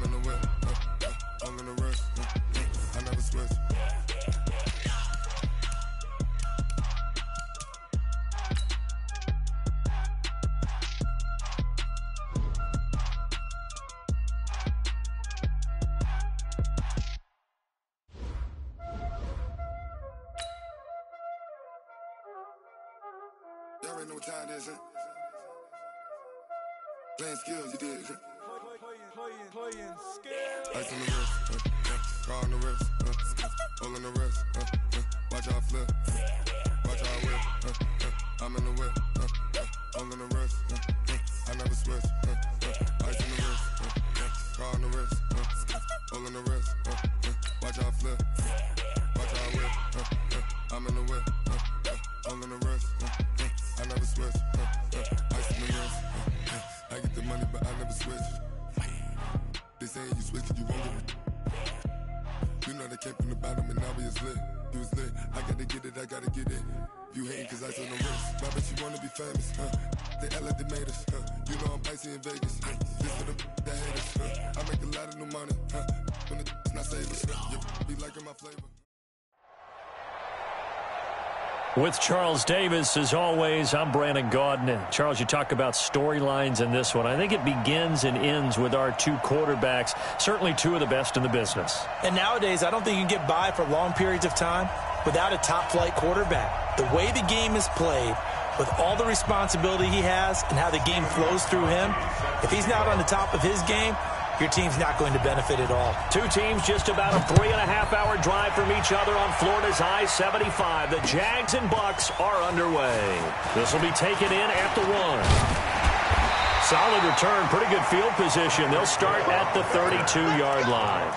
in the whip, all in the wrist, I never switch. Y'all already know what time it is, huh? Playing skills, you did. Playing skills. Ice on the wrist, car on the wrist, all on the wrist, watch how I flip, watch how I whip, I'm in the whip, all in the wrist, I never switch, ice on the wrist, car on the wrist, all in the wrist, watch how I flip, watch how I whip, I'm in the whip, all in the wrist, I never switch, ice on the wrist, I get the money but I never switch. They saying you switch and you won't get it. You know they came from the bottom and now we is lit. You was lit, I gotta get it, I gotta get it. You hating cause ice on the wrist. Why bet you wanna be famous, They act like they made us, You know I'm icy in Vegas, This for the that hate us, I make a lot of new money, When it's not savers, You be liking my flavor. With Charles Davis, as always, I'm Brandon Gaudin. And Charles, you talk about storylines in this one. I think it begins and ends with our two quarterbacks, certainly two of the best in the business. And nowadays, I don't think you can get by for long periods of time without a top-flight quarterback. The way the game is played, with all the responsibility he has and how the game flows through him, if he's not on the top of his game, your team's not going to benefit at all. Two teams just about a 3.5-hour drive from each other on Florida's I-75. The Jags and Bucks are underway. This will be taken in at the 1. Solid return, pretty good field position. They'll start at the 32-yard line.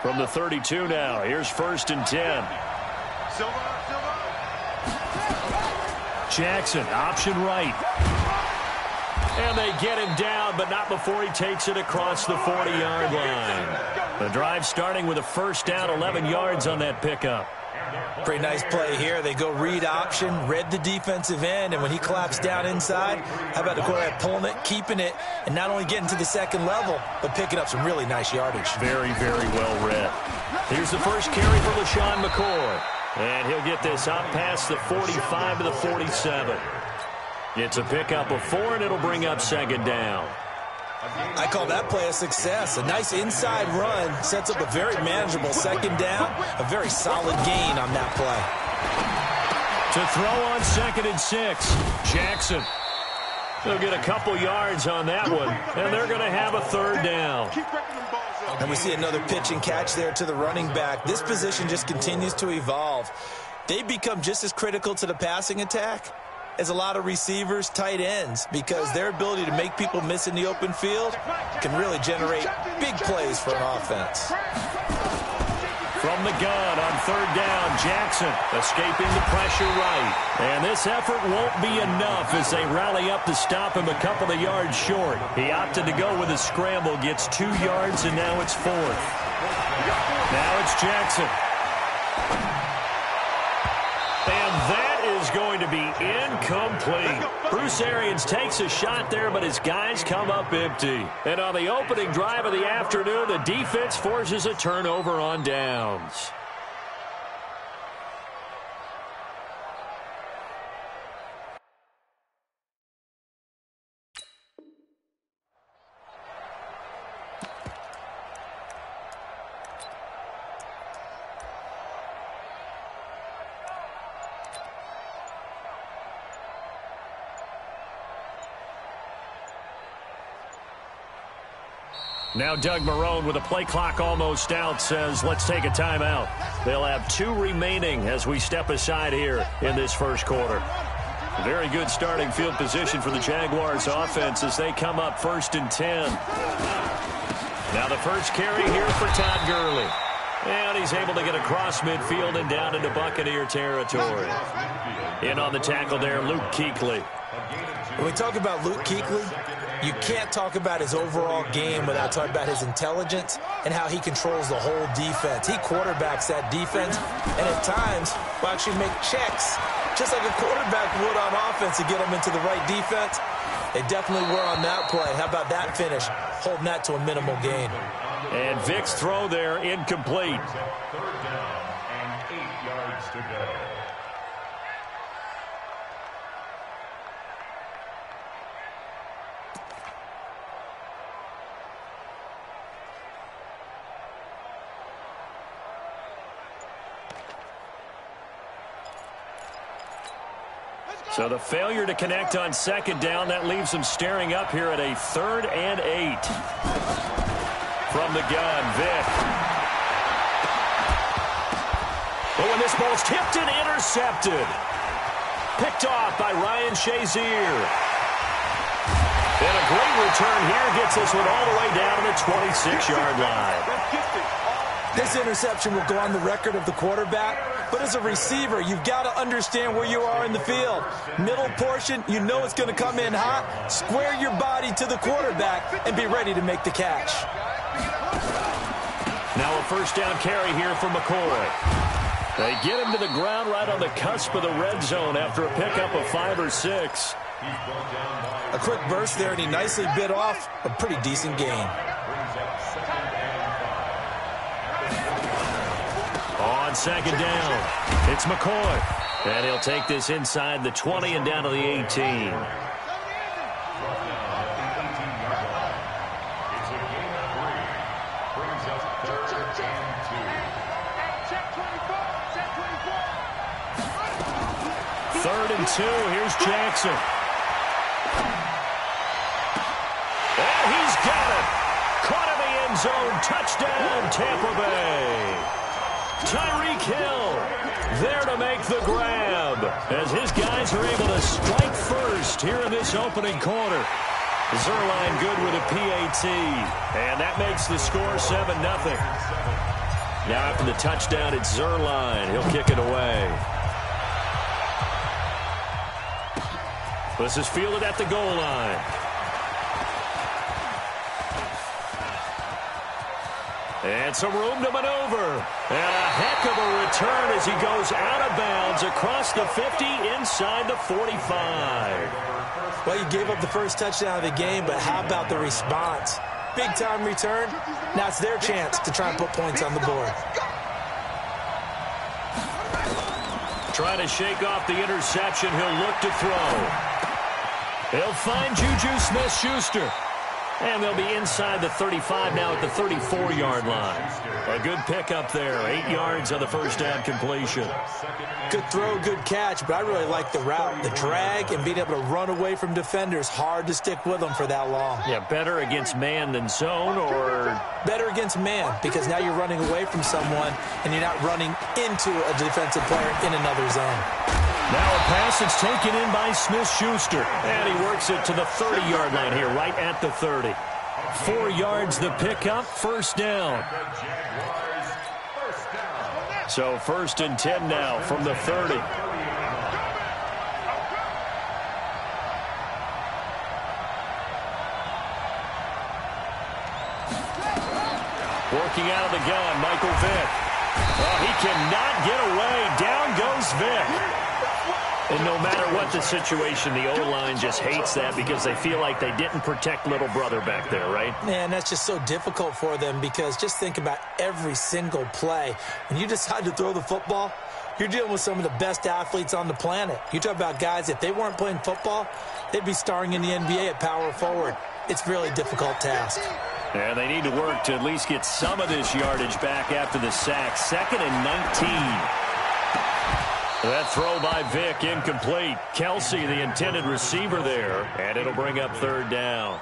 From the 32 now, here's 1st and 10. Jackson, option right. And they get him down, but not before he takes it across the 40-yard line. The drive starting with a 1st down, 11 yards on that pickup. Pretty nice play here. They go read option, read the defensive end, and when he collapsed down inside, how about the quarterback pulling it, keeping it, and not only getting to the second level, but picking up some really nice yardage. Very, very well read. Here's the first carry for LaShawn McCoy. And he'll get this up past the 45 to the 47. It's a pickup of 4, and it'll bring up 2nd down. I call that play a success. A nice inside run sets up a very manageable 2nd down. A very solid gain on that play. To throw on 2nd and 6, Jackson. They'll get a couple yards on that one, and they're going to have a 3rd down. And we see another pitch and catch there to the running back. This position just continues to evolve. They become just as critical to the passing attack as a lot of receivers, tight ends, because their ability to make people miss in the open field can really generate big plays for an offense. From the gun on 3rd down, Jackson escaping the pressure right. And this effort won't be enough as they rally up to stop him a couple of yards short. He opted to go with a scramble, gets 2 yards, and now it's 4th. Now it's Jackson. And that is going to be incomplete. Bruce Arians takes a shot there, but his guys come up empty. And on the opening drive of the afternoon, the defense forces a turnover on downs. Now Doug Marrone, with a play clock almost out, says let's take a timeout. They'll have 2 remaining as we step aside here in this first quarter. Very good starting field position for the Jaguars offense as they come up 1st and 10. Now the first carry here for Todd Gurley. And he's able to get across midfield and down into Buccaneer territory. In on the tackle there, Luke Kuechly. When we talk about Luke Kuechly, You can't talk about his overall game without talking about his intelligence and how he controls the whole defense. He quarterbacks that defense, and at times will actually make checks, just like a quarterback would on offense to get them into the right defense. They definitely were on that play. How about that finish? Holding that to a minimal gain. And Vic's throw there incomplete. Third down and 8 yards to go. So the failure to connect on second down, that leaves them staring up here at a 3rd and 8. From the gun, Vic. Oh, and this ball's tipped and intercepted. Picked off by Ryan Shazier. And a great return here gets this one all the way down to the 26-yard line. This interception will go on the record of the quarterback, but as a receiver, you've got to understand where you are in the field. Middle portion, you know it's going to come in hot. Square your body to the quarterback and be ready to make the catch. Now a first down carry here for McCoy. They get him to the ground right on the cusp of the red zone after a pickup of 5 or 6. A quick burst there, and he nicely bit off a pretty decent gain. On second down, it's McCoy. And he'll take this inside the 20 and down to the 18. Third and 2, here's Jackson. And he's got it. Caught in the end zone, touchdown, Tampa Bay. Tyreek Hill there to make the grab as his guys are able to strike first here in this opening quarter. Zuerlein good with a PAT, and that makes the score 7-0. Now after the touchdown, it's Zuerlein. He'll kick it away. This is fielded at the goal line. And some room to maneuver. And a heck of a return as he goes out of bounds across the 50 inside the 45. Well, you gave up the first touchdown of the game, but how about the response? Big-time return. Now it's their chance to try and put points on the board. Trying to shake off the interception. He'll look to throw. He'll find Juju Smith-Schuster. And they'll be inside the 35 now at the 34-yard line. A good pickup there. 8 yards on the first down completion. Good throw, good catch, but I really like the route. The drag and being able to run away from defenders. Hard to stick with them for that long. Yeah, better against man than zone, or? Better against man, because now you're running away from someone and you're not running into a defensive player in another zone. Now a pass that's taken in by Smith-Schuster. And he works it to the 30-yard line here, right at the 30. 4 yards the pickup, first down. So 1st and 10 now from the 30. Working out of the gun, Michael Vick. Oh, he cannot get away. Down goes Vick. And no matter what the situation, the O-line just hates that because they feel like they didn't protect little brother back there, right? Man, that's just so difficult for them because just think about every single play. When you decide to throw the football, you're dealing with some of the best athletes on the planet. You talk about guys, if they weren't playing football, they'd be starring in the NBA at power forward. It's a really difficult task. And they need to work to at least get some of this yardage back after the sack. 2nd and 19. That throw by Vick incomplete. Kelsey, the intended receiver there, and it'll bring up 3rd down.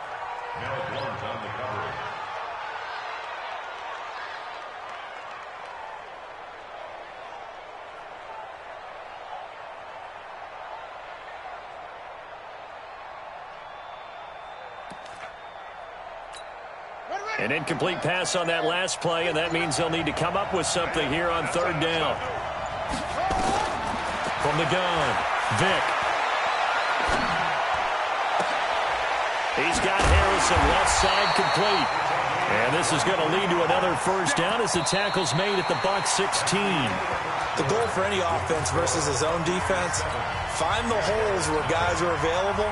An incomplete pass on that last play, and that means they'll need to come up with something here on 3rd down. From the gun, Vick. He's got Harrison left side complete. And this is going to lead to another first down as the tackle's made at the Bucs 16. The goal for any offense versus his own defense, find the holes where guys are available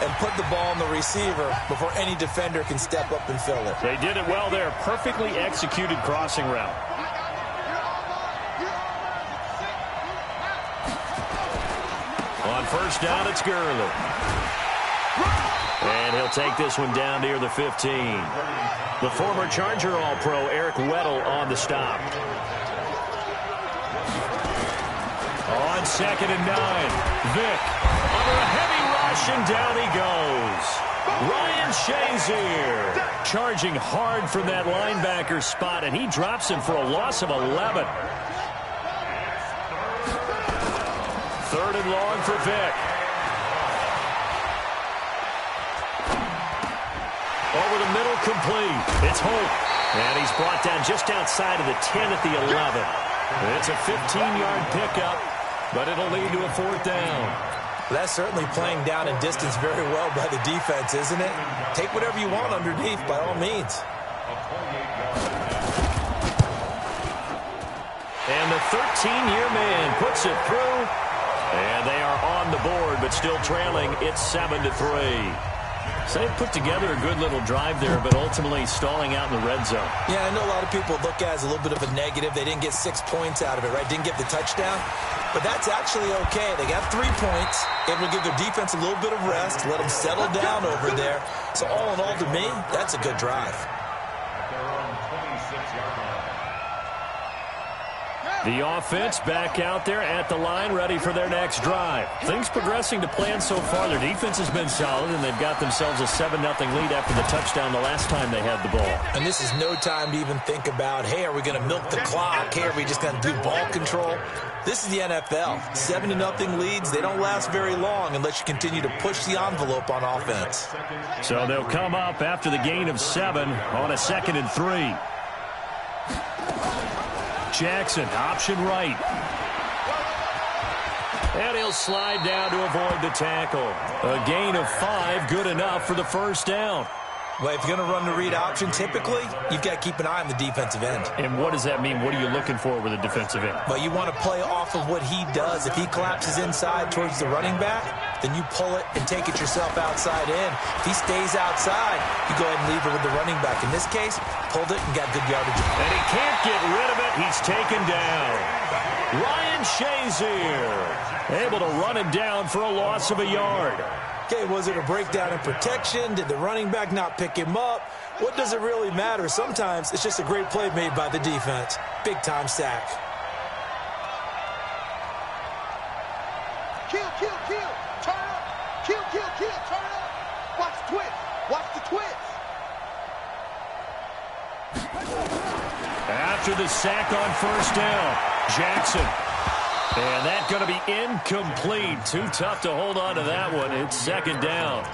and put the ball on the receiver before any defender can step up and fill it. They did it well there. Perfectly executed crossing route. On first down, it's Gurley. And he'll take this one down near the 15. The former Charger All-Pro Eric Weddle on the stop. On 2nd and 9, Vick under a heavy rush, and down he goes. Ryan Shazier charging hard from that linebacker spot, and he drops him for a loss of 11. 3rd and long for Vick. Over the middle, complete. It's Holt. And he's brought down just outside of the 10 at the 11. It's a 15-yard pickup, but it'll lead to a 4th down. That's certainly playing down in distance very well by the defense, isn't it? Take whatever you want underneath, by all means. And the 13-year man puts it through. And they are on the board, but still trailing. It's 7-3. So they put together a good little drive there, but ultimately stalling out in the red zone. Yeah, I know a lot of people look at it as a little bit of a negative. They didn't get 6 points out of it, right? Didn't get the touchdown. But that's actually okay. They got 3 points. It will give their defense a little bit of rest, let them settle down over there. So all in all, to me, that's a good drive. The offense back out there at the line, ready for their next drive. Things progressing to plan so far. Their defense has been solid, and they've got themselves a 7-0 lead after the touchdown the last time they had the ball. And this is no time to even think about, hey, are we going to milk the clock? Hey, are we just going to do ball control? This is the NFL. 7-0 leads, they don't last very long unless you continue to push the envelope on offense. So they'll come up after the gain of 7 on a 2nd and 3. Jackson, option right. And he'll slide down to avoid the tackle. A gain of 5, good enough for the first down. Well, if you're going to run the read option, typically, you've got to keep an eye on the defensive end. And what does that mean? What are you looking for with a defensive end? Well, you want to play off of what he does. If he collapses inside towards the running back, then you pull it and take it yourself outside in. If he stays outside, you go ahead and leave it with the running back. In this case, pulled it and got good yardage. And he can't get rid of it. He's taken down. Ryan Shazier able to run him down for a loss of a yard. Okay, was it a breakdown in protection? Did the running back not pick him up? What does it really matter? Sometimes it's just a great play made by the defense. Big-time sack. Kill, kill, kill. Turn up. Kill, kill, kill. Turn up. Watch the twist. Watch the twist. After the sack on first down, Jackson. And that's going to be incomplete. Too tough to hold on to that one. It's 2nd down.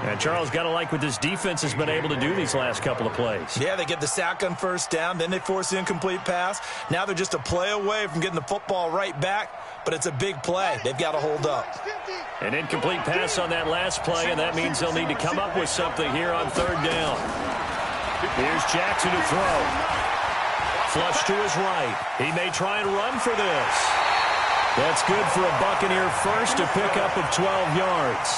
And Charles, got to like what this defense has been able to do these last couple of plays. Yeah, they get the sack on first down. Then they force the incomplete pass. Now they're just a play away from getting the football right back. But it's a big play. They've got to hold up. An incomplete pass on that last play, and that means they'll need to come up with something here on 3rd down. Here's Jackson to throw. Flush to his right. He may try and run for this. That's good for a Buccaneer first, a pickup of 12 yards.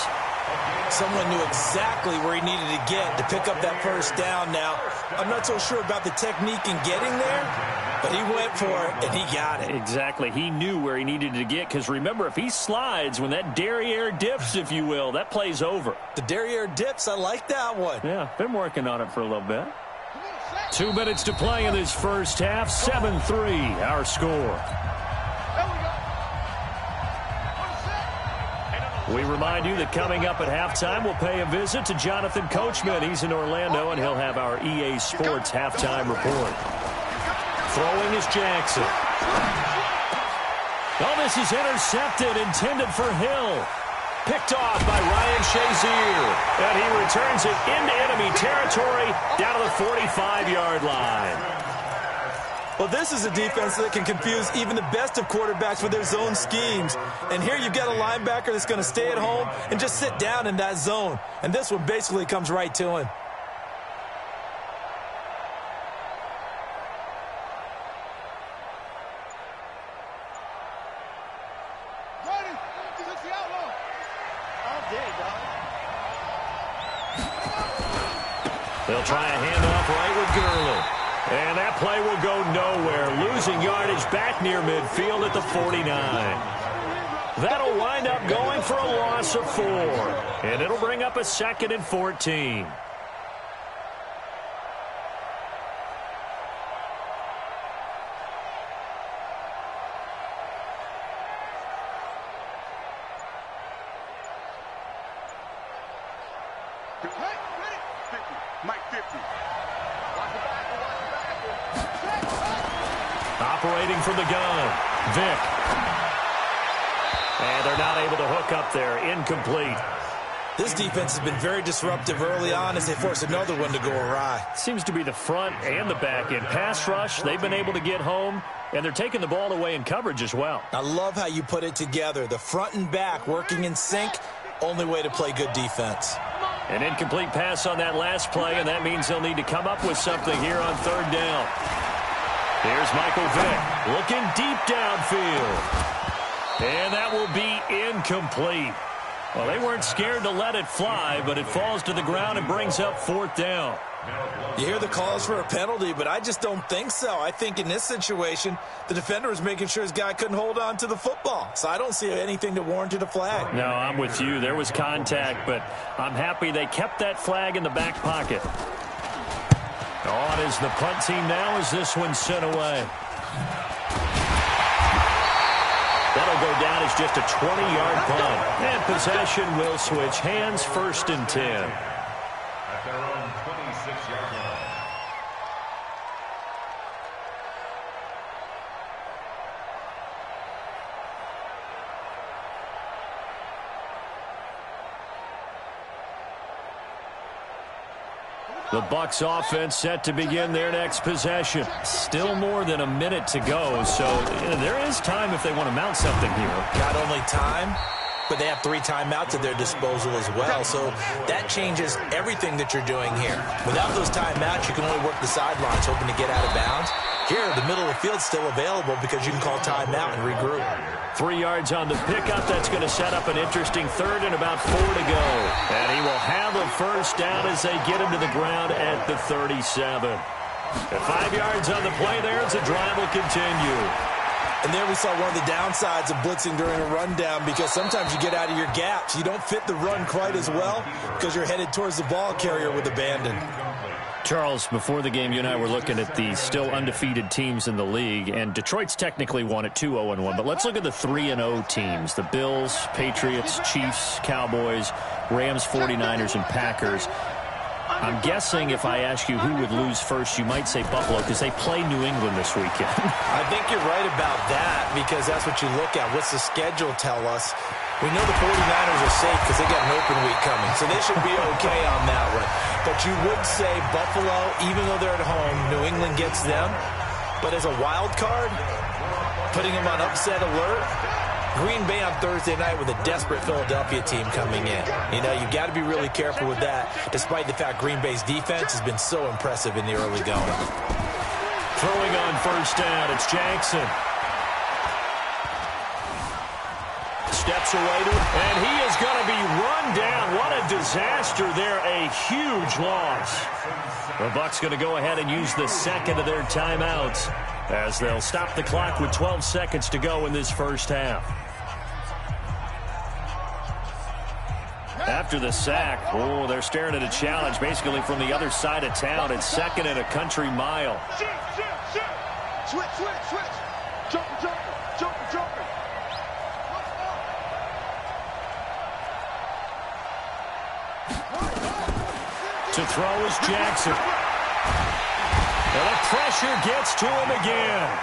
Someone knew exactly where he needed to get to pick up that first down. Now, I'm not so sure about the technique in getting there, but he went for it, and he got it. Exactly. He knew where he needed to get, because remember, if he slides, when that derriere dips, if you will, that play's over. The derriere dips, I like that one. Yeah, been working on it for a little bit. 2 minutes to play in this first half. 7-3, our score. We remind you that coming up at halftime, we'll pay a visit to Jonathan Coachman. He's in Orlando, and he'll have our EA Sports halftime report. Throwing is Jackson. Oh, this is intercepted, intended for Hill. Picked off by Ryan Shazier. And he returns it into enemy territory down to the 45-yard line. Well, this is a defense that can confuse even the best of quarterbacks with their zone schemes. And here you've got a linebacker that's going to stay at home and just sit down in that zone. And this one basically comes right to him. They'll try a handoff right with Gurley. And that play will go nowhere. Losing yardage back near midfield at the 49. That'll wind up going for a loss of 4. And it'll bring up a 2nd and 14. Operating from the gun, Vick. And they're not able to hook up there. Incomplete. This defense has been very disruptive early on as they force another one to go awry. Seems to be the front and the back end. Pass rush, they've been able to get home, and they're taking the ball away in coverage as well. I love how you put it together. The front and back working in sync, only way to play good defense. An incomplete pass on that last play, and that means they'll need to come up with something here on 3rd down. Here's Michael Vick looking deep downfield. And that will be incomplete. Well, they weren't scared to let it fly, but it falls to the ground and brings up 4th down. You hear the calls for a penalty, but I just don't think so. I think in this situation, the defender was making sure his guy couldn't hold on to the football. So I don't see anything that warranted a flag. No, I'm with you. There was contact, but I'm happy they kept that flag in the back pocket. On is the punt team now as this one's sent away. That'll go down as just a 20-yard punt. And possession will switch hands, 1st and 10. At their own 26-yard line. The Bucs offense set to begin their next possession. Still more than a minute to go, so there is time if they want to mount something here. Not only time, but they have 3 timeouts at their disposal as well, so that changes everything that you're doing here. Without those timeouts, you can only work the sidelines, hoping to get out of bounds. Here, the middle of the field's still available because you can call timeout and regroup. 3 yards on the pickup. That's going to set up an interesting 3rd and about 4 to go. And he will have a 1st down as they get him to the ground at the 37. And 5 yards on the play there as the drive will continue. And there we saw one of the downsides of blitzing during a rundown because sometimes you get out of your gaps. You don't fit the run quite as well because you're headed towards the ball carrier with abandon. Charles, before the game, you and I were looking at the still undefeated teams in the league, and Detroit's technically won at 2-0-1, but let's look at the 3-0 teams. The Bills, Patriots, Chiefs, Cowboys, Rams, 49ers, and Packers. I'm guessing if I ask you who would lose first, you might say Buffalo because they play New England this weekend. I think you're right about that because that's what you look at. What's the schedule tell us? We know the 49ers are safe because they got an open week coming, so they should be okay on that one. But you would say Buffalo, even though they're at home, New England gets them. But as a wild card, putting them on upset alert, Green Bay on Thursday night with a desperate Philadelphia team coming in. You know, you've got to be really careful with that, despite the fact Green Bay's defense has been so impressive in the early going. Throwing on 1st down, it's Jackson. Steps away to it, and he is going to be run down. What a disaster there, a huge loss. The Bucs going to go ahead and use the 2nd of their timeouts as they'll stop the clock with 12 seconds to go in this 1st half. After the sack, they're staring at a challenge basically from the other side of town. It's 2nd and a country mile. Switch. Jumper. To throw is Jackson. And the pressure gets to him again.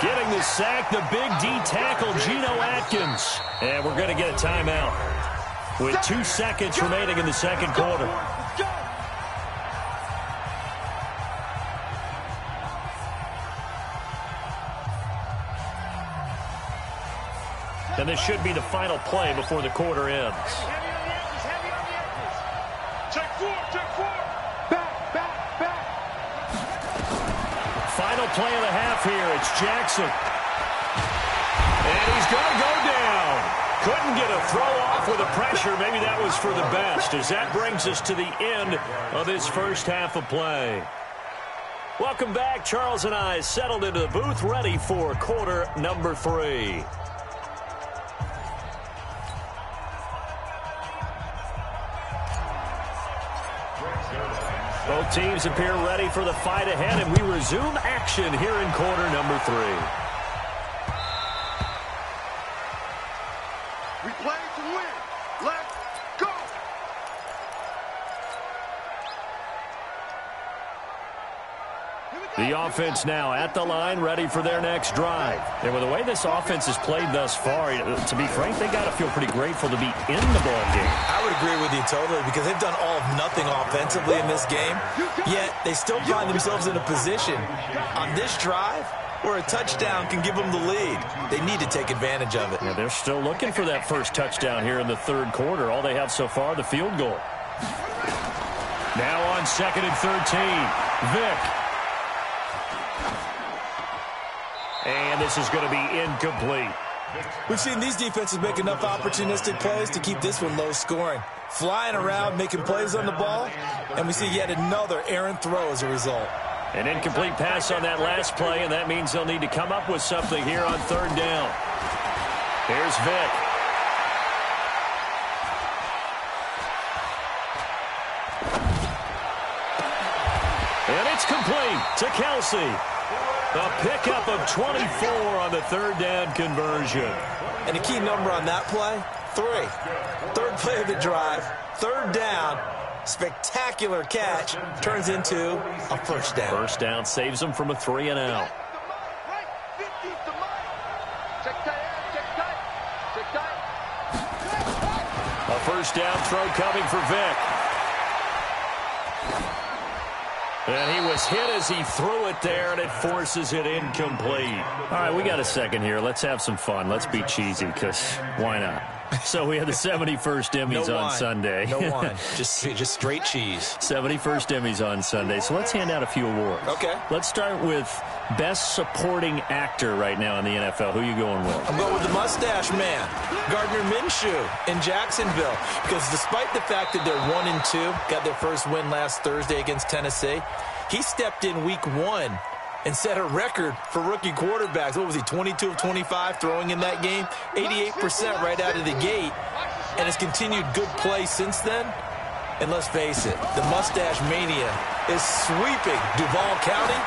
Getting the sack, the big D tackle, Geno Atkins. And we're going to get a timeout with 2 seconds remaining in the 2nd quarter. And this should be the final play before the quarter ends. Heavy on the edges, heavy on the edges. Check four. Back. Final play of the half here. It's Jackson. And he's going to go down. Couldn't get a throw off with the pressure. Maybe that was for the best, as that brings us to the end of this first half of play. Welcome back. Charles and I settled into the booth, ready for quarter number 3. Both teams appear ready for the fight ahead, and we resume action here in quarter number 3. We play to win. Let's go. The offense now at the line, ready for their next drive. And with the way this offense has played thus far, to be frank, they got to feel pretty grateful to be in the ball game. I would agree with you totally, because they've done all of nothing offensively in this game, yet they still find themselves in a position on this drive where a touchdown can give them the lead. They need to take advantage of it. Yeah, they're still looking for that first touchdown here in the third quarter. All they have so far, the field goal. Now on 2nd and 13, Vick. And this is going to be incomplete. We've seen these defenses make enough opportunistic plays to keep this one low scoring. Flying around, making plays on the ball, and we see yet another errant throw as a result. An incomplete pass on that last play, and that means they'll need to come up with something here on 3rd down. Here's Vick. And it's complete to Kelsey. A pickup of 24 on the 3rd down conversion. And a key number on that play, 3. 3rd play of the drive, 3rd down, spectacular catch, turns into a first down. First down saves them from a 3 and out. A first down throw coming for Vick. And he was hit as he threw it there, and it forces it incomplete. All right, we got a second here. Let's have some fun. Let's be cheesy, because why not? So we have the 71st Emmys on Sunday. No wine. Just straight cheese. 71st Emmys on Sunday. So let's hand out a few awards. Okay. Let's start with Best Supporting Actor right now in the NFL. Who are you going with? I'm going with the mustache man, Gardner Minshew in Jacksonville. Because despite the fact that they're 1-2, got their first win last Thursday against Tennessee, he stepped in week 1 and set a record for rookie quarterbacks. What was he, 22 of 25 throwing in that game? 88% right out of the gate, and has continued good play since then. And let's face it, the mustache mania is sweeping Duval County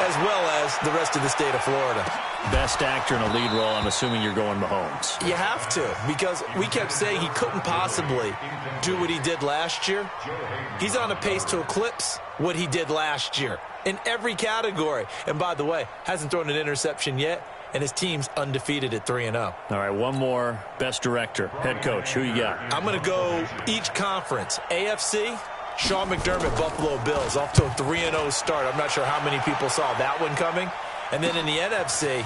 as well as the rest of the state of Florida. Best actor in a lead role, I'm assuming you're going Mahomes. You have to, because we kept saying he couldn't possibly do what he did last year. He's on a pace to eclipse what he did last year in every category. And by the way, hasn't thrown an interception yet, and his team's undefeated at 3-0. All right, one more. Best director, head coach. Who you got? I'm going to go each conference. AFC, Sean McDermott, Buffalo Bills, off to a 3-0 start. I'm not sure how many people saw that one coming. And then in the NFC,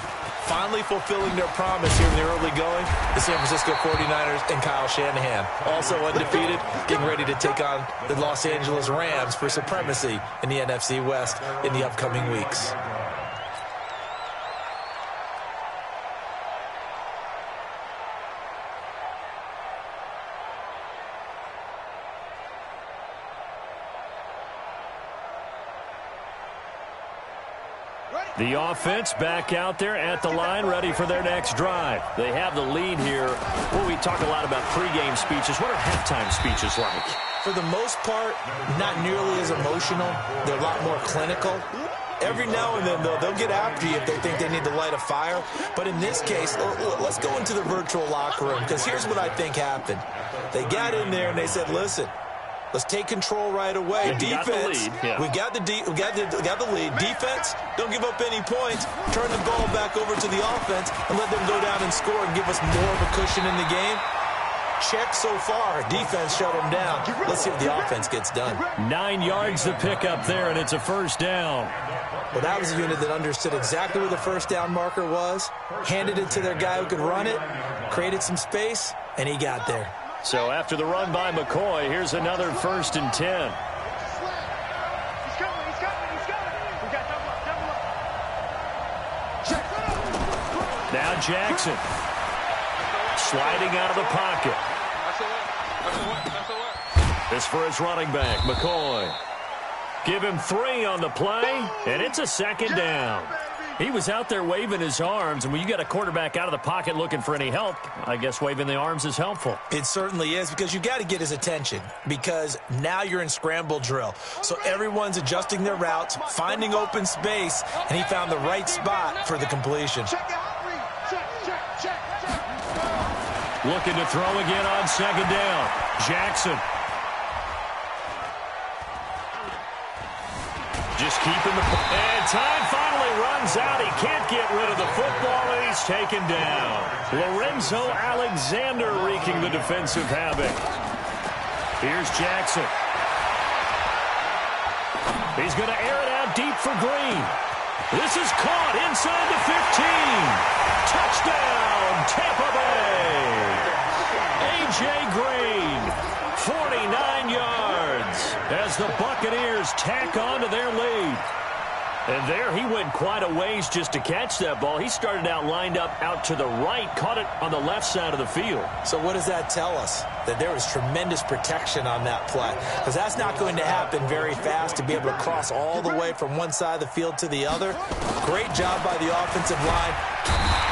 finally fulfilling their promise here in the early going, the San Francisco 49ers and Kyle Shanahan. Also undefeated, getting ready to take on the Los Angeles Rams for supremacy in the NFC West in the upcoming weeks. The offense back out there at the line, ready for their next drive. They have the lead here. Well, we talk a lot about pregame speeches. What are halftime speeches like? For the most part, not nearly as emotional. They're a lot more clinical. Every now and then, though, they'll get after you if they think they need to light a fire. But in this case, let's go into the virtual locker room, because here's what I think happened. They got in there and they said, listen, let's take control right away. Defense, we got the lead. Defense, don't give up any points. Turn the ball back over to the offense and let them go down and score and give us more of a cushion in the game. Check so far. Defense shut them down. Let's see if the offense gets done. 9 yards to pick up there, and it's a first down. Well, that was a unit that understood exactly where the first down marker was, handed it to their guy who could run it, created some space, and he got there. So after the run by McCoy, here's another 1st and 10. He's coming. We got double up. Now Jackson. Sliding out of the pocket. This for his running back, McCoy. Give him 3 on the play, and it's a 2nd down. He was out there waving his arms, and when you get a quarterback out of the pocket looking for any help, I guess waving the arms is helpful. It certainly is, because you got to get his attention, because now you're in scramble drill. So everyone's adjusting their routes, finding open space, and he found the right spot for the completion. Looking to throw again on 2nd down. Jackson. Just keeping the... And time finally runs out. He can't get rid of the football, and he's taken down. Lorenzo Alexander wreaking the defensive havoc. Here's Jackson. He's going to air it out deep for Green. This is caught inside the 15. Touchdown, Tampa Bay. A.J. Green, 49 yards as the Buccaneers tack on to their lead. And there he went quite a ways just to catch that ball. He started out lined up out to the right, caught it on the left side of the field. So what does that tell us? That there was tremendous protection on that play. Because that's not going to happen very fast to be able to cross all the way from one side of the field to the other. Great job by the offensive line.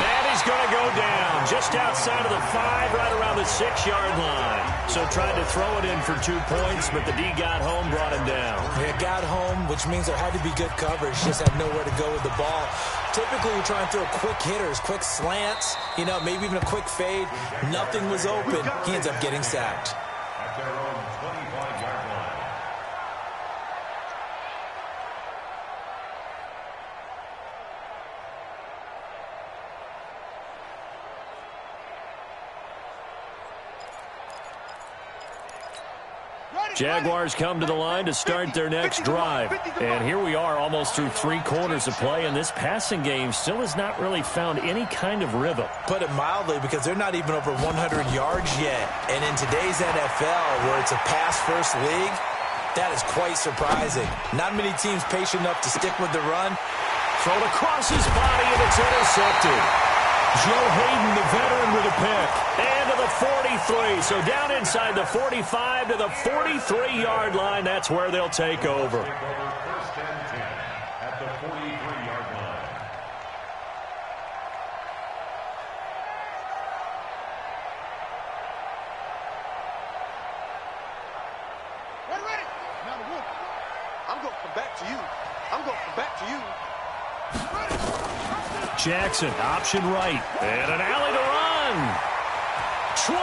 And he's going to go down just outside of the 5, right around the 6-yard line. So tried to throw it in for 2 points, but the D got home, brought him down. It got home, which means there had to be good coverage. Just had nowhere to go with the ball. Typically, you're trying to throw quick hitters, quick slants, you know, maybe even a quick fade. Nothing was open. He ends up getting sacked. At their own 25-yard line. Jaguars come to the line to start their next drive. And here we are almost through 3 quarters of play, and this passing game still has not really found any kind of rhythm. Put it mildly, because they're not even over 100 yards yet. And in today's NFL, where it's a pass-first league, that is quite surprising. Not many teams patient enough to stick with the run. Thrown across his body, and it's intercepted. Joe Hayden, the veteran, with a pick. And to the 43. So down inside the 45 to the 43-yard line. That's where they'll take over. 1st and 10 at the 43-yard line. Ready. Now the wolf. I'm going to come back to you. Jackson, option right. And an alley to run. 20.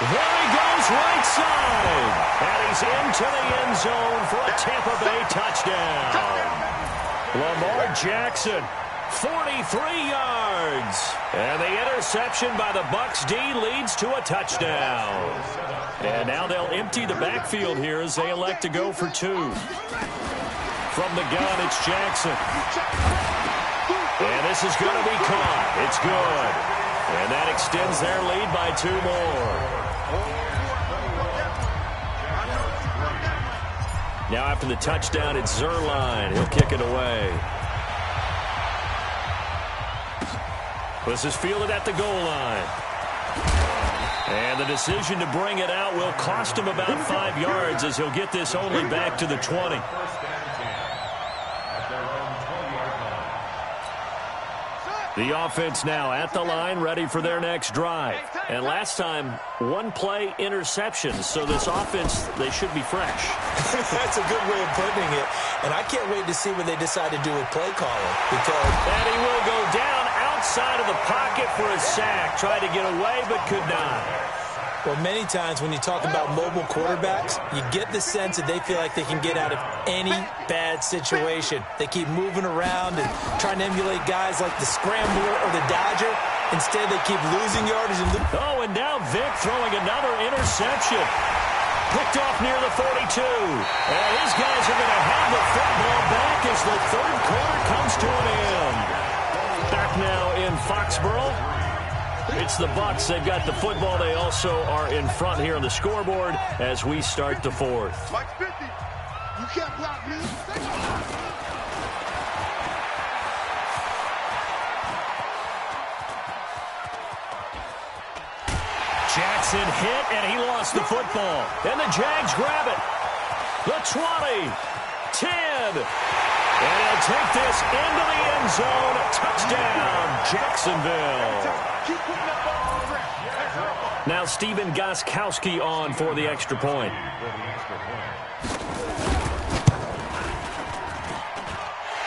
There he goes, right side. And he's into the end zone for a Tampa Bay touchdown. Lamar Jackson, 43 yards. And the interception by the Bucs D leads to a touchdown. And now they'll empty the backfield here as they elect to go for 2. From the gun, it's Jackson. And this is going to be caught. It's good. And that extends their lead by 2 more. Now after the touchdown, it's Zerline. He'll kick it away. This is fielded at the goal line. And the decision to bring it out will cost him about 5 yards as he'll get this only back to the 20. The offense now at the line, ready for their next drive. And last time, 1-play interception. So this offense, they should be fresh. That's a good way of putting it. And I can't wait to see what they decide to do with play calling. Because and he will go down outside of the pocket for a sack. Tried to get away, but could not. Well, many times when you talk about mobile quarterbacks, you get the sense that they feel like they can get out of any bad situation. They keep moving around and trying to emulate guys like the Scrambler or the Dodger. Instead, they keep losing yardage. And now Vic throwing another interception. Picked off near the 42. And his guys are going to have the football back as the 3rd quarter comes to an end. Back now in Foxborough. It's the Bucks. They've got the football. They also are in front here on the scoreboard as we start the fourth. Mike 50. You can't block me. Jackson hit, and he lost the football. And the Jags grab it. The 20, 10. And he'll take this into the end zone. Touchdown, Jacksonville. Now Steven Gostkowski on for the extra point.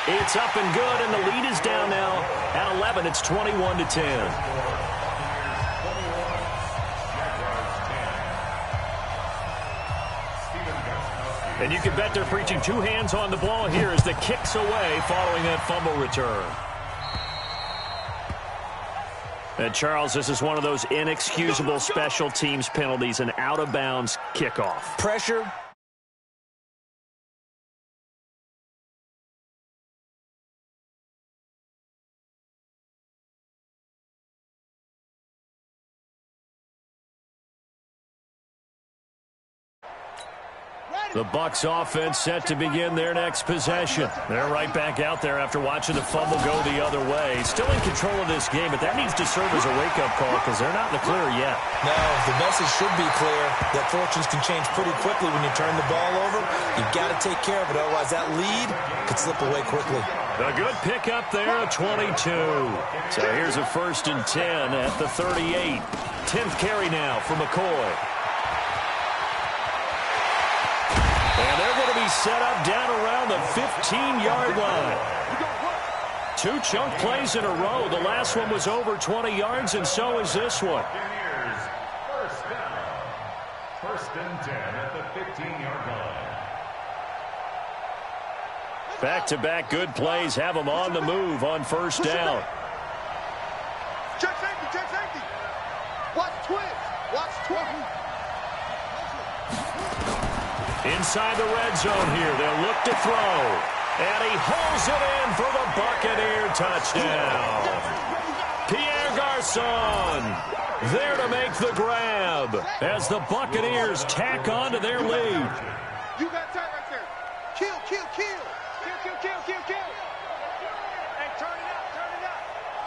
It's up and good, and the lead is down now at 11. It's 21-10. And you can bet they're preaching two hands on the ball here as the kick's away following that fumble return. And Charles, this is one of those inexcusable special teams penalties, an out-of-bounds kickoff. Pressure. The Bucs offense set to begin their next possession. They're right back out there after watching the fumble go the other way. Still in control of this game, but that needs to serve as a wake-up call because they're not in the clear yet. No, the message should be clear that fortunes can change pretty quickly when you turn the ball over. You've got to take care of it, otherwise that lead could slip away quickly. A good pickup there, a 22. So here's a 1st and 10 at the 38. 10th carry now for McCoy. And they're going to be set up down around the 15-yard line. Two chunk plays in a row. The last one was over 20 yards, and so is this one. First down. 1st and 10 at the 15-yard line. Back-to-back good plays have them on the move on 1st down. Check safety, check safety. Watch twist, watch twist. Inside the red zone here, they'll look to throw. And he holds it in for the Buccaneer touchdown. Pierre Garçon there to make the grab as the Buccaneers tack on to their lead. You got time right there. Kill, kill, kill. Kill, kill, kill, kill, kill. Hey, turn it up, turn it up.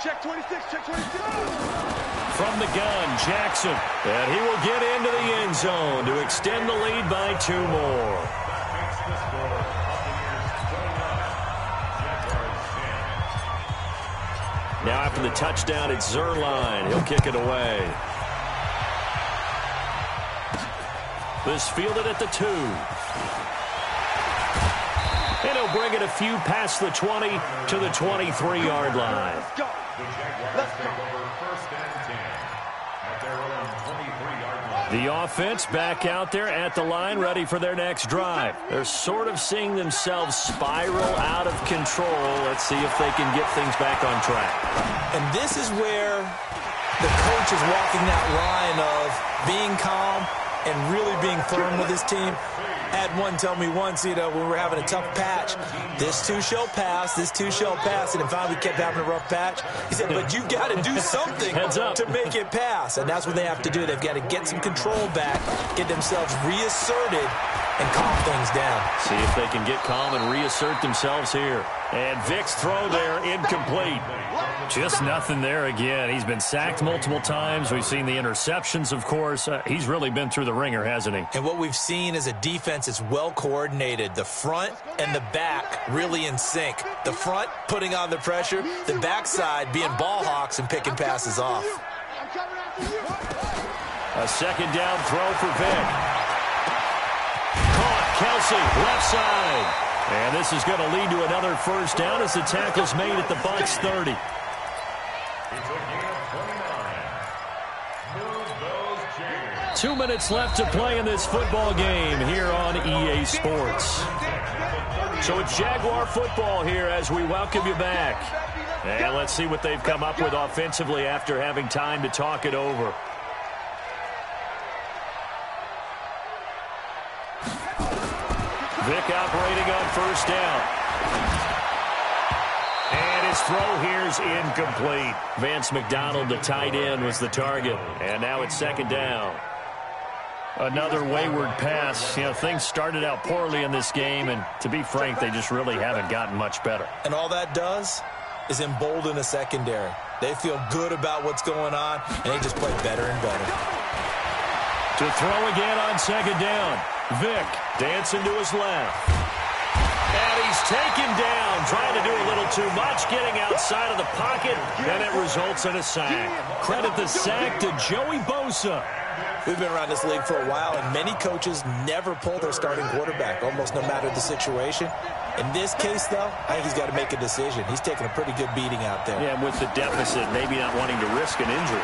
Check 26, check 26. From the gun, Jackson. And he will get into the end zone to extend the lead by 2 more. Now after the touchdown, it's Zuerlein. He'll kick it away. This fielded at the 2. And he'll bring it a few past the 20 to the 23-yard line. Let's go. Let's go. The offense back out there at the line, ready for their next drive. They're sort of seeing themselves spiral out of control. Let's see if they can get things back on track. And this is where the coach is walking that line of being calm and really being firm with his team. I had one tell me once, when we were having a tough patch, this too shall pass, this too shall pass, and finally we kept having a rough patch. He said, but you've got to do something to make it pass, and that's what they have to do. They've got to get some control back, get themselves reasserted, and calm things down. See if they can get calm and reassert themselves here. And Vic's throw there, incomplete. Just nothing there again. He's been sacked multiple times. We've seen the interceptions, of course. He's really been through the ringer, hasn't he? And what we've seen is a defense that's well coordinated. The front and the back really in sync. The front putting on the pressure, the backside being ball hawks and picking passes off. A 2nd down throw for Vic. Caught, Kelsey, left side. And this is going to lead to another 1st down as the tackle's made at the Bucs 30. It's a gain of 29. Move those chains. 2 minutes left to play in this football game here on EA Sports. So it's Jaguar football here as we welcome you back. And let's see what they've come up with offensively after having time to talk it over. Vic operating on 1st down. And his throw here's incomplete. Vance McDonald, the tight end, was the target. And now it's second down. Another wayward pass. You know, things started out poorly in this game, and to be frank, they just really haven't gotten much better. And all that does is embolden a secondary. They feel good about what's going on, and they just play better and better. To throw again on second down. Vick dancing to his left. And he's taken down, trying to do a little too much, getting outside of the pocket, and it results in a sack. Credit the sack to Joey Bosa. We've been around this league for a while, and many coaches never pull their starting quarterback, almost no matter the situation. In this case, though, I think he's got to make a decision. He's taking a pretty good beating out there. Yeah, with the deficit, maybe not wanting to risk an injury.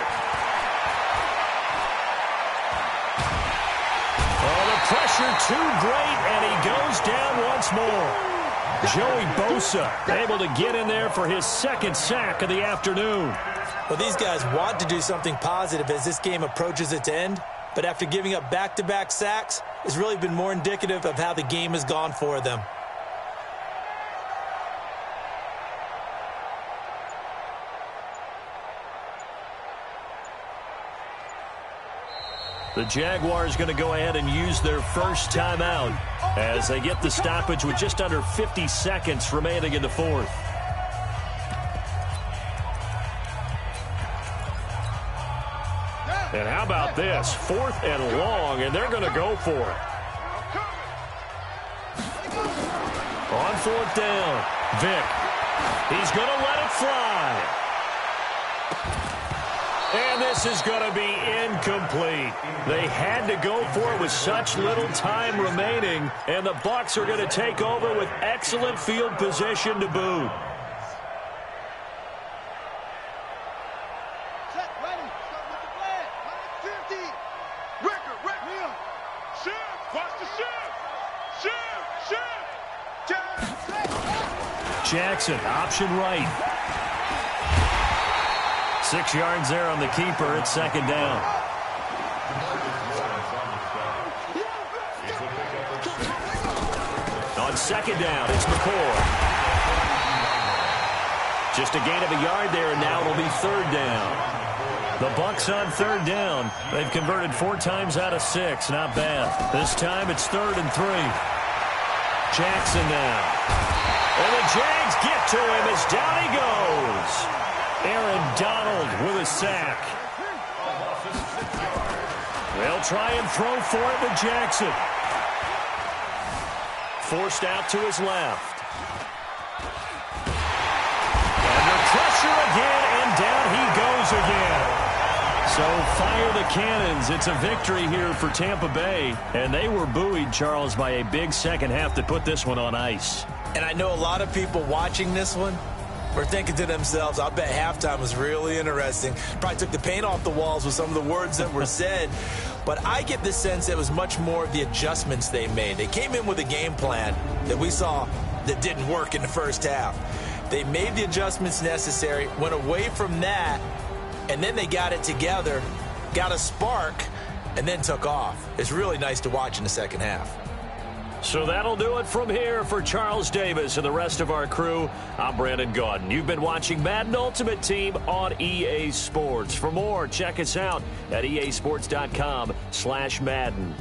Oh, the pressure too great, and he goes down once more. Joey Bosa able to get in there for his second sack of the afternoon. Well, these guys want to do something positive as this game approaches its end, but after giving up back-to-back sacks, it's really been more indicative of how the game has gone for them. The Jaguars going to go ahead and use their first timeout as they get the stoppage with just under 50 seconds remaining in the fourth. And how about this? 4th and long, and they're going to go for it. On 4th down, Vick. He's going to let it fly. And this is going to be incomplete. They had to go for it with such little time remaining, and the Bucs are going to take over with excellent field position to boot. Jackson, option right. 6 yards there on the keeper. It's second down. On second down, it's McCoy. Just a gain of a yard there, and now it'll be third down. The Bucs on third down. They've converted 4 times out of 6. Not bad. This time it's 3rd and 3. Jackson now. And the Jags get to him as down he goes. Aaron Donald with a sack. They'll try and throw for it with Jackson. Forced out to his left. Under pressure again, and down he goes again. So fire the cannons. It's a victory here for Tampa Bay. And they were buoyed, Charles, by a big second half that put this one on ice. And I know a lot of people watching this one were thinking to themselves, I bet halftime was really interesting. Probably took the paint off the walls with some of the words that were said. But I get the sense it was much more of the adjustments they made. They came in with a game plan that we saw that didn't work in the first half. They made the adjustments necessary, went away from that, and then they got it together, got a spark, and then took off. It's really nice to watch in the second half. So that'll do it from here for Charles Davis and the rest of our crew. I'm Brandon Gaudin. You've been watching Madden Ultimate Team on EA Sports. For more, check us out at easports.com/Madden.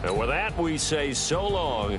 And with that, we say so long.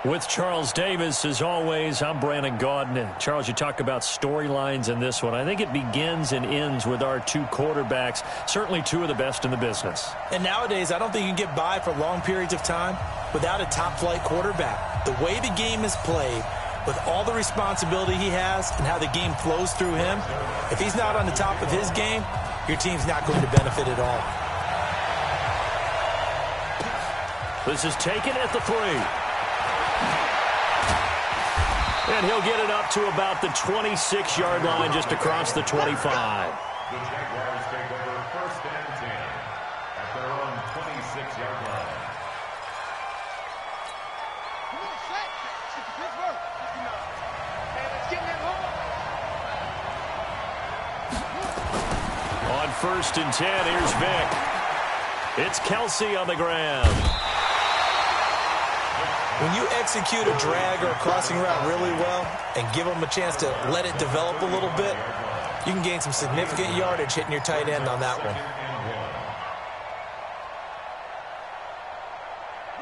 With Charles Davis, as always, I'm Brandon Gaudin. Charles, you talk about storylines in this one. I think it begins and ends with our two quarterbacks, certainly two of the best in the business. And nowadays, I don't think you can get by for long periods of time without a top-flight quarterback. The way the game is played, with all the responsibility he has and how the game flows through him, if he's not on the top of his game, your team's not going to benefit at all. This is taken at the 3. And he'll get it up to about the 26-yard line, just across the 25. The Jaguars take over 1st and 10 at their own 26-yard line. Come on, set. Good work. Hey, let's get in that hole. On 1st and 10, here's Vic. It's Kelsey on the ground. When you execute a drag or a crossing route really well and give them a chance to let it develop a little bit, you can gain some significant yardage hitting your tight end on that one.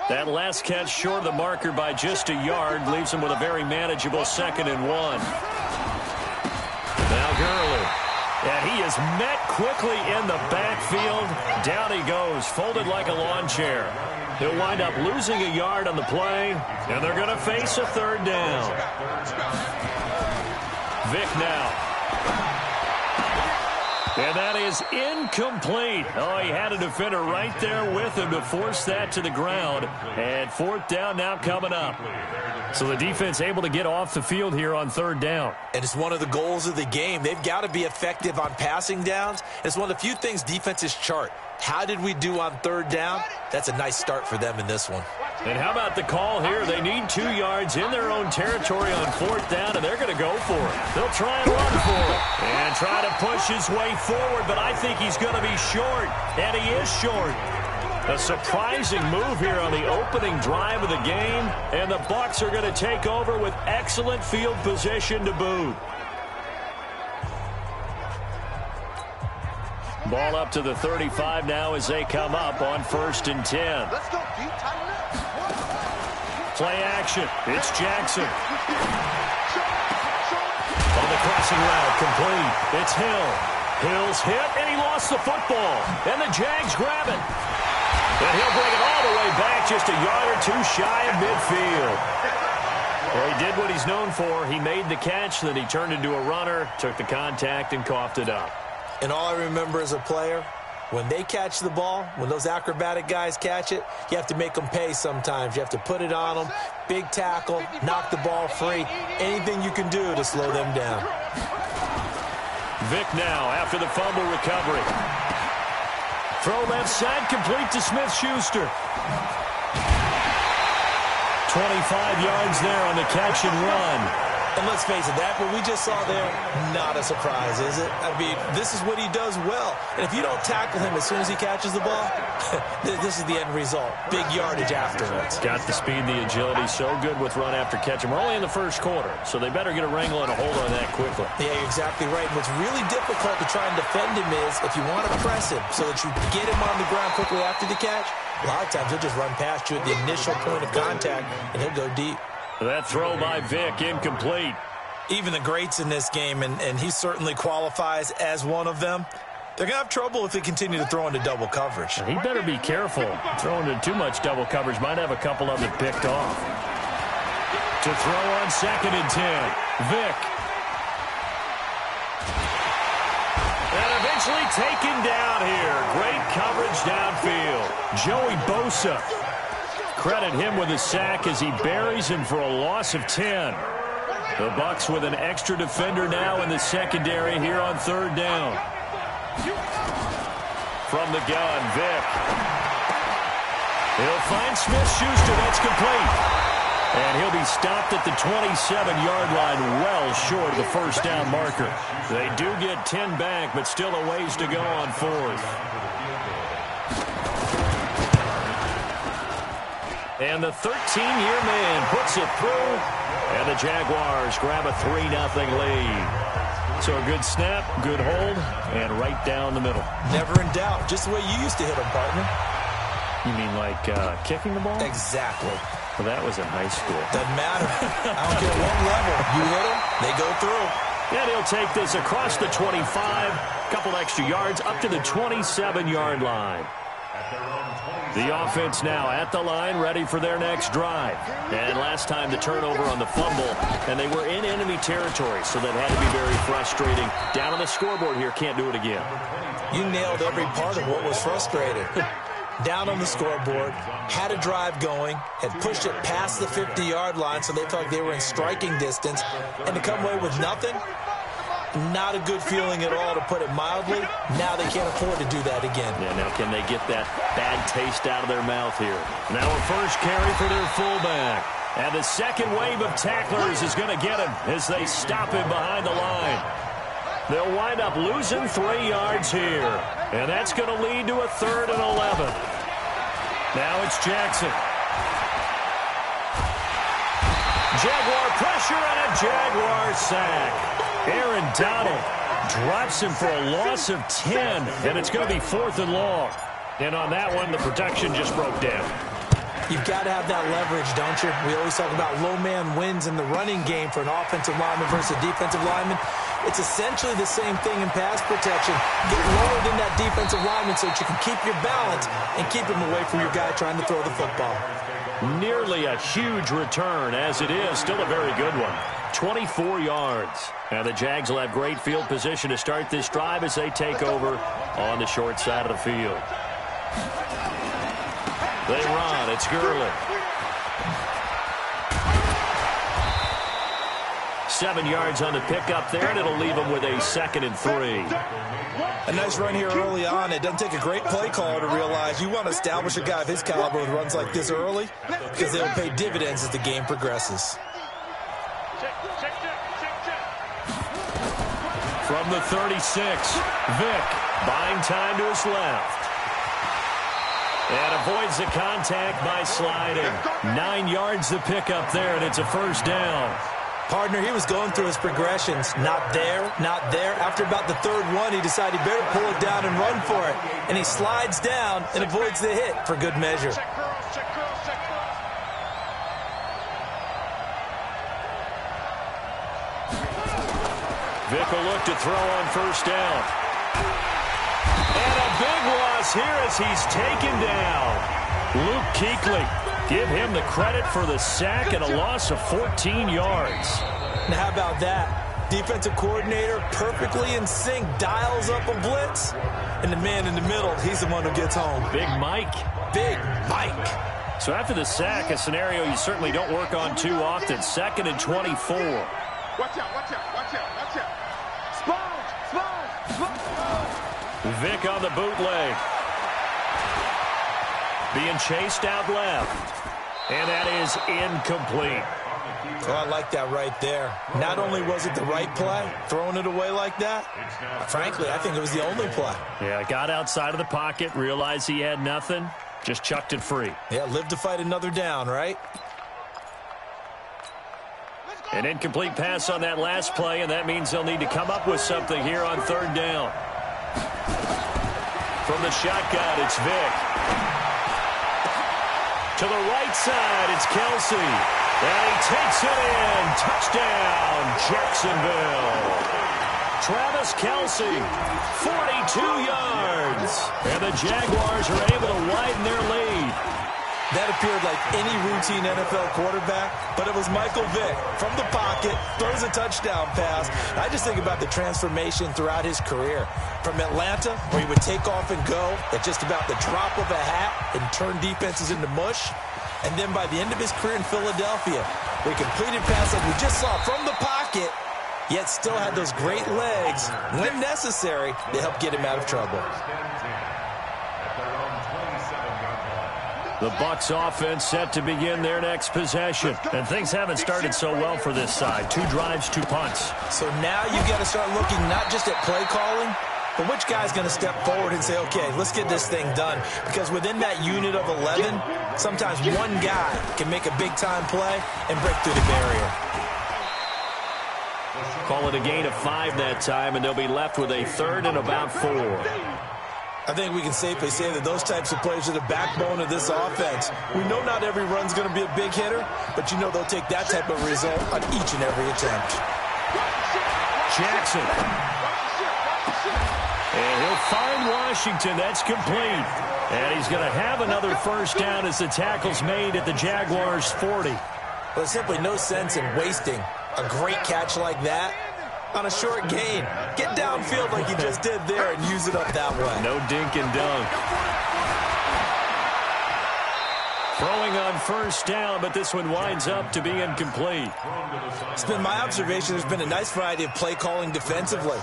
That last catch short of the marker by just a yard leaves him with a very manageable 2nd and 1. Now Gurley. And he is met quickly in the backfield. Down he goes, folded like a lawn chair. He'll wind up losing a yard on the play, and they're going to face a 3rd down. Vic now. And that is incomplete. Oh, he had a defender right there with him to force that to the ground. And 4th down now coming up. So the defense able to get off the field here on 3rd down. And it's one of the goals of the game. They've got to be effective on passing downs. It's one of the few things defenses chart. How did we do on 3rd down? That's a nice start for them in this one. And how about the call here? They need 2 yards in their own territory on 4th down, and they're going to go for it. They'll try and run for it and try to push his way forward, but I think he's going to be short, and he is short. A surprising move here on the opening drive of the game, and the Bucs are going to take over with excellent field position to boot. Ball up to the 35 now as they come up on 1st and 10. Let's go, D. Tighten up. Play action. It's Jackson. On the crossing route, complete. It's Hill. Hill's hit, and he lost the football. And the Jags grab it. And he'll bring it all the way back, just a yard or 2 shy of midfield. Well, he did what he's known for. He made the catch, then he turned into a runner, took the contact, and coughed it up. And all I remember as a player, when they catch the ball, when those acrobatic guys catch it, you have to make them pay sometimes. You have to put it on them, big tackle, knock the ball free, anything you can do to slow them down. Vic now after the fumble recovery. Throw left side, complete to Smith-Schuster. 25 yards there on the catch and run. And let's face it, that what we just saw there, not a surprise, is it? I mean, this is what he does well. And if you don't tackle him as soon as he catches the ball, this is the end result. Big yardage afterwards. Got the speed, the agility, so good with run after catch. And we're only in the 1st quarter, so they better get a wrangle and a hold on that quickly. Yeah, you're exactly right. And what's really difficult to try and defend him is if you want to press him so that you get him on the ground quickly after the catch, a lot of times he'll just run past you at the initial point of contact, and he'll go deep. That throw by Vic, incomplete. Even the greats in this game, and he certainly qualifies as one of them, they're going to have trouble if they continue to throw into double coverage. He better be careful. Throwing into too much double coverage might have a couple of it picked off. To throw on 2nd and 10. Vic. And eventually taken down here. Great coverage downfield. Joey Bosa. Credit him with a sack as he buries him for a loss of 10. The Bucs with an extra defender now in the secondary here on 3rd down. From the gun, Vic. He'll find Smith-Schuster. That's complete. And he'll be stopped at the 27-yard line, well short of the 1st down marker. They do get 10 back, but still a ways to go on 4th. And the 13-year man puts it through, and the Jaguars grab a 3-0 lead. So a good snap, good hold, and right down the middle. Never in doubt. Just the way you used to hit them, partner. You mean like kicking the ball? Exactly. Well, that was in high school. Doesn't matter. I don't care what level. You hit them, they go through. And he'll take this across the 25, couple extra yards, up to the 27-yard line. The offense now at the line, ready for their next drive. And last time the turnover on the fumble, and they were in enemy territory, so that had to be very frustrating. Down on the scoreboard here, can't do it again. You nailed every part of what was frustrating. Down on the scoreboard, had a drive going, had pushed it past the 50-yard line, so they felt like they were in striking distance, and to come away with nothing, not a good feeling at all, to put it mildly. Now they can't afford to do that again. Yeah, now can they get that bad taste out of their mouth here? Now a first carry for their fullback. And the second wave of tacklers is going to get him as they stop him behind the line. They'll wind up losing 3 yards here. And that's going to lead to a 3rd and 11. Now it's Jackson. Jaguar pressure and a Jaguar sack. Aaron Donald drops him for a loss of 10, and it's going to be 4th and long. And on that one, the protection just broke down. You've got to have that leverage, don't you? We always talk about low man wins in the running game for an offensive lineman versus a defensive lineman. It's essentially the same thing in pass protection. Get lower than that defensive lineman so that you can keep your balance and keep him away from your guy trying to throw the football. Nearly a huge return, as it is. Still a very good one. 24 yards. Now the Jags will have great field position to start this drive as they take over on the short side of the field. They run. It's Gurley. 7 yards on the pickup there, and it'll leave them with a 2nd and 3. A nice run here early on. It doesn't take a great play caller to realize you want to establish a guy of his caliber with runs like this early, because they'll pay dividends as the game progresses. From the 36, Vick buying time to his left. And avoids the contact by sliding. 9 yards to pick up there, and it's a first down. Partner, he was going through his progressions. Not there, not there. After about the 3rd one, he decided he better pull it down and run for it. And he slides down and avoids the hit for good measure. Vick will look to throw on first down. And a big loss here as he's taken down. Luke Kuechly, give him the credit for the sack and a loss of 14 yards. Now how about that? Defensive coordinator perfectly in sync, dials up a blitz. And the man in the middle, he's the one who gets home. Big Mike. Big Mike. So after the sack, a scenario you certainly don't work on too often. 2nd and 24. Watch out, watch out, watch out, watch out. Sponge. Vick on the bootleg. Being chased out left. And that is incomplete. Oh, I like that right there. Not only was it the right play, throwing it away like that, frankly, I think it was the only play. Yeah, got outside of the pocket, realized he had nothing, just chucked it free. Yeah, live to fight another down, right? An incomplete pass on that last play, and that means they'll need to come up with something here on 3rd down. From the shotgun, it's Vick. To the right side, it's Kelsey. And he takes it in. Touchdown, Jacksonville. Travis Kelsey, 42 yards. And the Jaguars are able to widen their lead. That appeared like any routine NFL quarterback, but it was Michael Vick from the pocket, throws a touchdown pass. I just think about the transformation throughout his career. From Atlanta, where he would take off and go at just about the drop of a hat and turn defenses into mush. And then by the end of his career in Philadelphia, where he completed passes like we just saw from the pocket, yet still had those great legs, when necessary, to help get him out of trouble. The Bucs offense set to begin their next possession. And things haven't started so well for this side. 2 drives, 2 punts. So now you've got to start looking not just at play calling, but which guy's going to step forward and say, okay, let's get this thing done. Because within that unit of 11, sometimes one guy can make a big-time play and break through the barrier. Call it a gain of 5 that time, and they'll be left with a 3rd and about 4. I think we can safely say that those types of players are the backbone of this offense. We know not every run's going to be a big hitter, but you know they'll take that type of result on each and every attempt. Jackson. And he'll find Washington. That's complete. And he's going to have another first down as the tackle's made at the Jaguars' 40. Well, there's simply no sense in wasting a great catch like that on a short gain. Get downfield like you just did there and use it up that way. No dink and dunk. Throwing on first down, but this one winds up to be incomplete. It's been my observation there's been a nice variety of play calling defensively.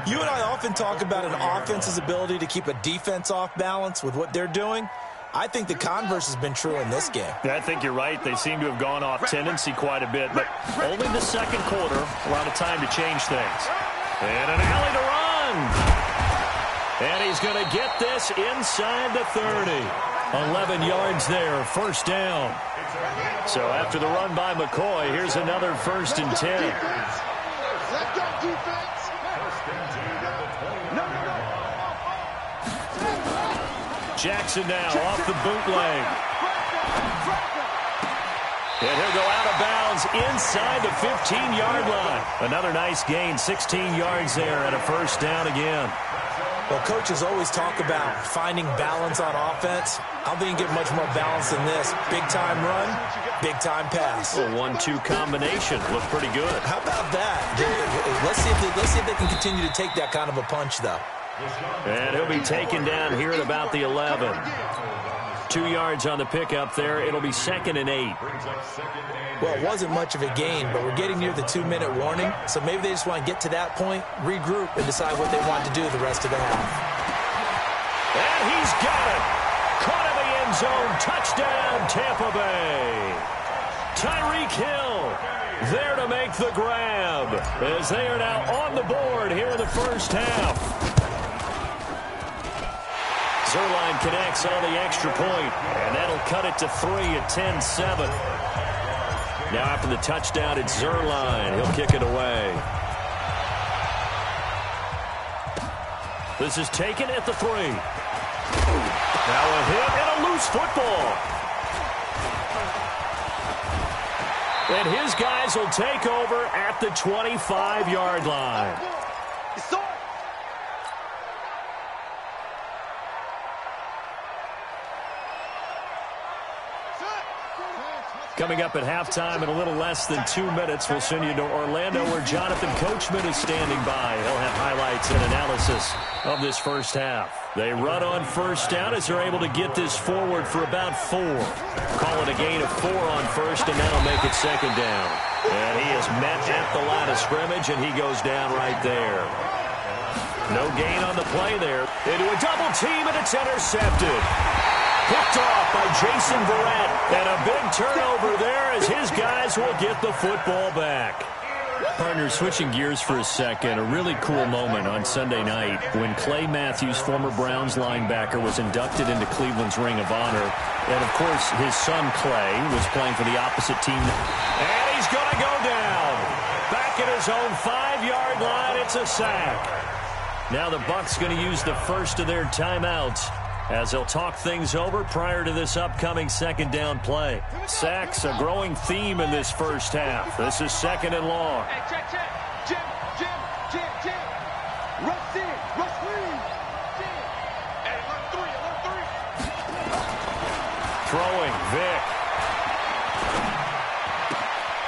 You and I often talk about an offense's ability to keep a defense off balance with what they're doing. I think the converse has been true in this game. I think you're right. They seem to have gone off tendency quite a bit, but only the second quarter, a lot of time to change things. And an alley to run. And he's going to get this inside the 30. 11 yards there, first down. So after the run by McCoy, here's another 1st and 10. Let's go, defense. Jackson now off the bootleg. And he'll go out of bounds inside the 15-yard line. Another nice gain, 16 yards there and a first down again. Well, coaches always talk about finding balance on offense. I don't think you get much more balance than this. Big-time run, big-time pass. A 1-2 combination. Looked pretty good. How about that? Let's see if they can continue to take that kind of a punch, though. And he'll be taken down here at about the 11. 2 yards on the pickup there. It'll be 2nd and 8. Well, it wasn't much of a gain, but we're getting near the 2-minute warning, so maybe they just want to get to that point, regroup, and decide what they want to do the rest of the half. And he's got it. Caught in the end zone. Touchdown, Tampa Bay. Tyreek Hill there to make the grab as they are now on the board here in the first half. Zerline connects on the extra point, and that'll cut it to 3 at 10-7. Now after the touchdown, it's Zerline. He'll kick it away. This is taken at the 3. Now a hit and a loose football. And his guys will take over at the 25-yard line. Coming up at halftime in a little less than 2 minutes, we'll send you to Orlando where Jonathan Coachman is standing by. He'll have highlights and analysis of this first half. They run on first down as they're able to get this forward for about 4. Call it a gain of 4 on first, and that'll make it 2nd down. And he is met at the line of scrimmage, and he goes down right there. No gain on the play there. Into a double team, and it's intercepted. Picked off by Jason Verrett, and a big turnover there as his guys will get the football back. Partners, switching gears for a second, a really cool moment on Sunday night when Clay Matthews, former Browns linebacker, was inducted into Cleveland's Ring of Honor. And, of course, his son Clay was playing for the opposite team. And he's going to go down. Back at his own 5-yard line, it's a sack. Now the Bucs going to use the first of their timeouts as they'll talk things over prior to this upcoming 2nd down play. Sacks, a growing theme in this first half. This is 2nd and long. Hey, check. Jim. Rush in. Rush in. Hey, alert 3. Throwing, Vic.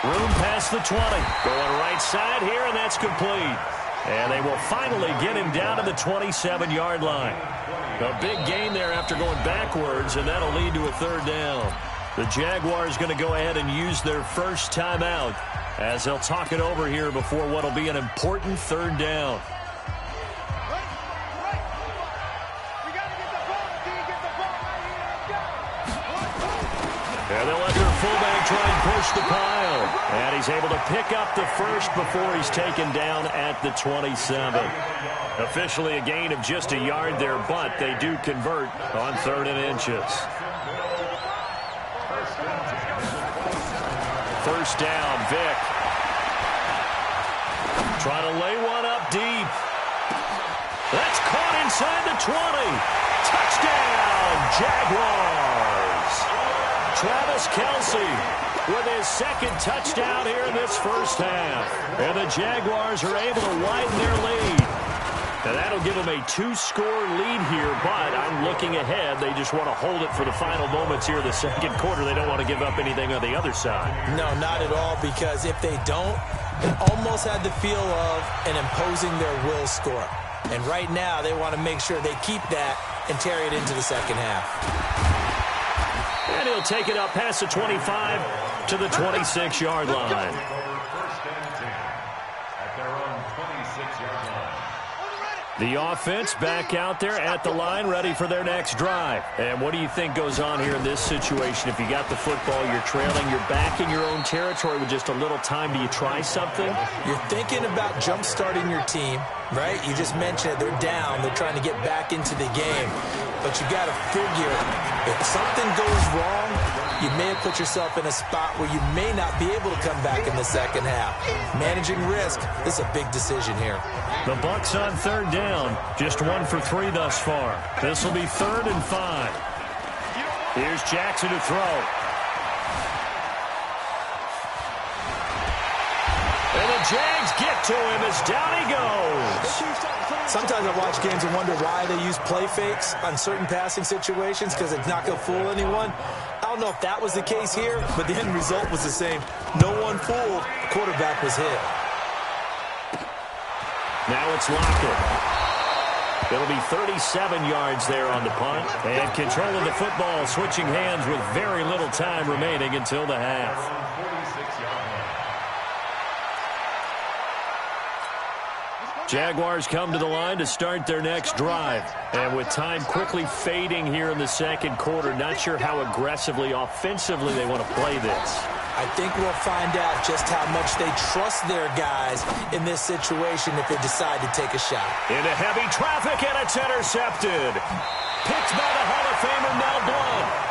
Room past the 20. Going right side here, and that's complete. And they will finally get him down to the 27-yard line. A big gain there after going backwards, and that'll lead to a 3rd down. The Jaguars going to go ahead and use their first timeout as they'll talk it over here before what will be an important 3rd down. And they'll let their fullback try and push the pile. And he's able to pick up the first before he's taken down at the 27. Officially a gain of just a yard there, but they do convert on 3rd and inches. First down, Vic. Trying to lay one up deep. That's caught inside the 20. Touchdown, Jaguars. Travis Kelce with his second touchdown here in this first half. And the Jaguars are able to widen their lead. And that'll give them a 2-score lead here, but I'm looking ahead. They just want to hold it for the final moments here in the second quarter. They don't want to give up anything on the other side. No, not at all, because if they don't, it almost had the feel of an imposing their will score. And right now, they want to make sure they keep that and carry it into the second half. And he'll take it up past the 25 to the 26-yard line. First and 10 at their own 26-yard line. The offense back out there at the line, ready for their next drive. And what do you think goes on here in this situation? If you got the football, you're trailing, you're back in your own territory with just a little time. Do you try something? You're thinking about jump-starting your team, right? You just mentioned it. They're down. They're trying to get back into the game. But you got to figure, if something goes wrong, you may have put yourself in a spot where you may not be able to come back in the second half. Managing risk, this is a big decision here. The Bucs on third down. Just 1 for 3 thus far. This will be 3rd and 5. Here's Jackson to throw. And the Jags get to him as down he goes. Sometimes I watch games and wonder why they use play fakes on certain passing situations, because it's not going to fool anyone. I don't know if that was the case here, but the end result was the same. No one fooled. The quarterback was hit. Now it's Lockett. It'll be 37 yards there on the punt. And control of the football, switching hands with very little time remaining until the half. Jaguars come to the line to start their next drive. And with time quickly fading here in the second quarter, not sure how aggressively, offensively they want to play this. I think we'll find out just how much they trust their guys in this situation if they decide to take a shot. Into heavy traffic, and it's intercepted. Picked by the Hall of Famer Mel Blount.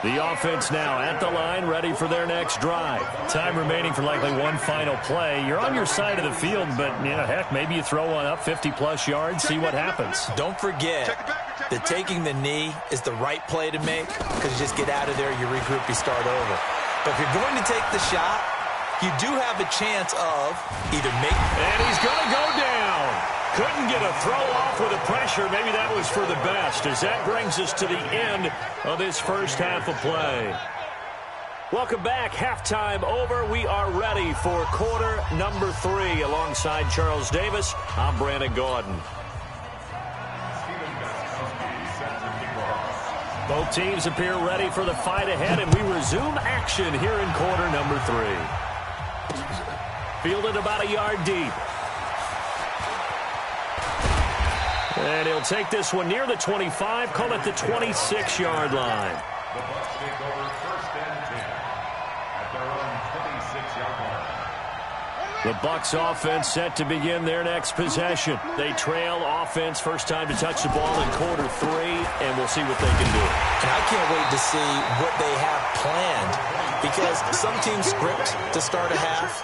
The offense now at the line, ready for their next drive. Time remaining for likely one final play. You're on your side of the field, but, heck, maybe you throw one up 50-plus yards, see what happens. Don't forget that taking the knee is the right play to make, because you just get out of there, you regroup, you start over. But if you're going to take the shot, you do have a chance of either making... And he's going to go down. Couldn't get a throw off with the pressure. Maybe that was for the best, as that brings us to the end of this first half of play. Welcome back. Halftime over. We are ready for quarter number 3. Alongside Charles Davis, I'm Brandon Gordon. Both teams appear ready for the fight ahead, and we resume action here in quarter number 3. Fielded about a yard deep. And he'll take this one near the 25, call it the 26-yard line. The Bucs take over 1st and 10 at their own 26-yard line. The Bucs offense set to begin their next possession. They trail offense, first time to touch the ball in quarter 3, and we'll see what they can do. And I can't wait to see what they have planned, because some teams script to start a half.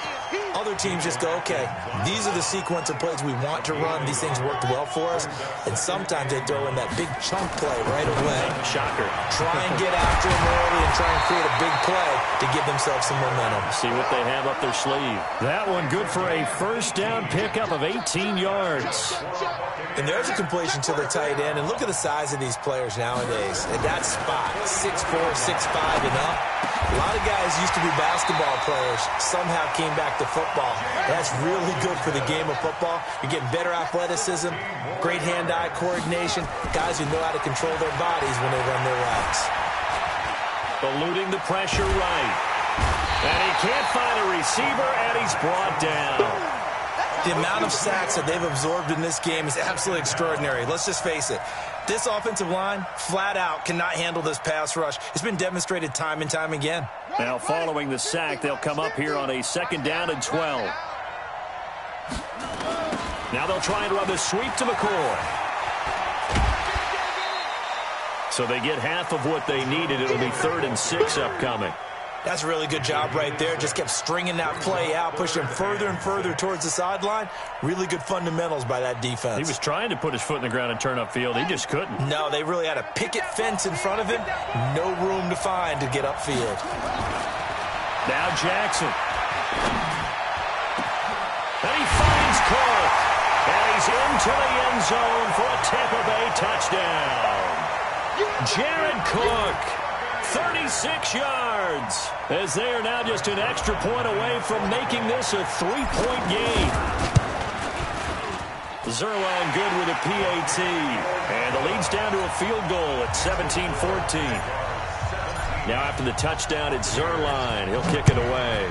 Other teams just go, okay, these are the sequence of plays we want to run. These things worked well for us. And sometimes they throw in that big chunk play right away. Shocker. Try and get after them early and try and create a big play to give themselves some momentum. See what they have up their sleeve. That one good for a first down pickup of 18 yards. And there's a completion to the tight end. And look at the size of these players nowadays. At that spot, 6'4", 6'5", and up. A lot of guys used to be basketball players, somehow came back to football. That's really good for the game of football. You're getting better athleticism, great hand-eye coordination, guys who know how to control their bodies when they run their routes. Eluding the pressure right. And he can't find a receiver, and he's brought down. The amount of sacks that they've absorbed in this game is absolutely extraordinary. Let's just face it. This offensive line, flat out, cannot handle this pass rush. It's been demonstrated time and time again. Now, following the sack, they'll come up here on a 2nd down and 12. Now they'll try and run the sweep to McCoy. So they get half of what they needed. It'll be 3rd and 6 upcoming. That's a really good job right there. Just kept stringing that play out, pushing further and further towards the sideline. Really good fundamentals by that defense. He was trying to put his foot in the ground and turn upfield. He just couldn't. No, they really had a picket fence in front of him. No room to find to get upfield. Now Jackson. And he finds Cook. And he's into the end zone for a Tampa Bay touchdown. Jared Cook. 36 yards, as they are now just an extra point away from making this a 3-point game. Zerline good with a PAT, and the lead's down to a field goal at 17-14. Now after the touchdown, it's Zerline. He'll kick it away.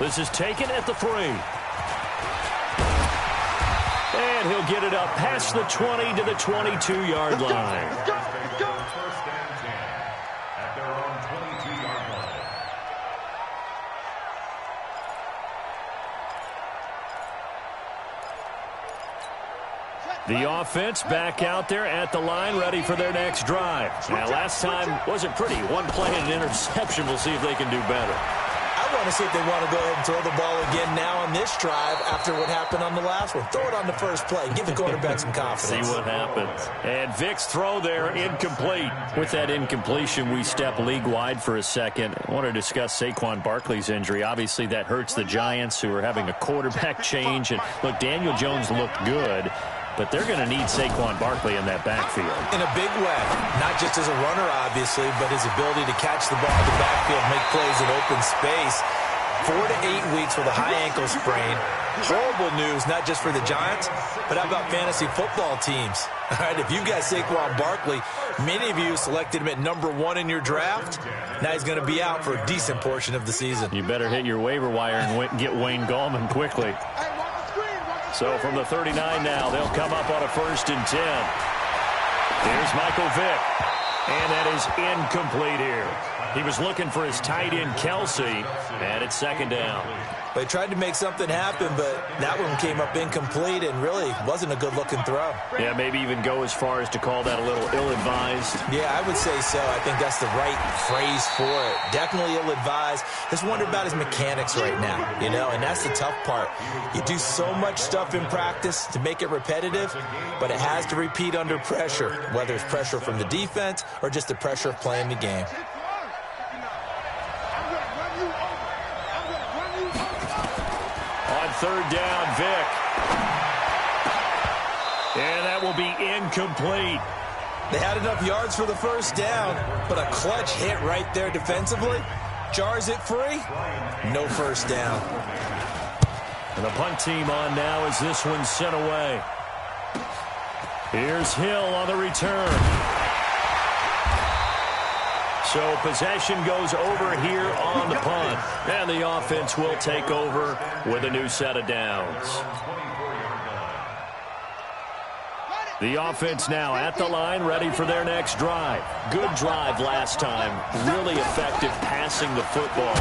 This is taken at the 3. And he'll get it up past the 20 to the 22-yard line. First and 10 at their own 22-yard line. The offense back out there at the line, ready for their next drive. Now, last time wasn't pretty. One play and an interception. We'll see if they can do better. I want to see if they want to go ahead and throw the ball again now on this drive after what happened on the last one. Throw it on the first play. Give the quarterback some confidence. See what happens. And Vic's throw there, incomplete. With that incompletion, we step league-wide for a second. I want to discuss Saquon Barkley's injury. Obviously, that hurts the Giants, who are having a quarterback change. And, look, Daniel Jones looked good, but they're going to need Saquon Barkley in that backfield. In a big way. Not just as a runner, obviously, but his ability to catch the ball in the backfield, make plays in open space. 4 to 8 weeks with a high ankle sprain. Horrible news, not just for the Giants, but how about fantasy football teams? All right, if you got Saquon Barkley, many of you selected him at #1 in your draft. Now he's going to be out for a decent portion of the season. You better hit your waiver wire and get Wayne Gallman quickly. So from the 39 now, they'll come up on a 1st and 10. Here's Michael Vick. And that is incomplete here. He was looking for his tight end, Kelsey, and it's 2nd down. They tried to make something happen, but that one came up incomplete and really wasn't a good-looking throw. Yeah, maybe even go as far as to call that a little ill-advised. Yeah, I would say so. I think that's the right phrase for it. Definitely ill-advised. Just wonder about his mechanics right now, you know, and that's the tough part. You do so much stuff in practice to make it repetitive, but it has to repeat under pressure, whether it's pressure from the defense or just the pressure of playing the game. On 3rd down, Vick. And that will be incomplete. They had enough yards for the 1st down, but a clutch hit right there defensively jars it free. No 1st down. And the punt team on now as this one's sent away. Here's Hill on the return. So possession goes over here on the punt. And the offense will take over with a new set of downs. The offense now at the line, ready for their next drive. Good drive last time. Really effective passing the football.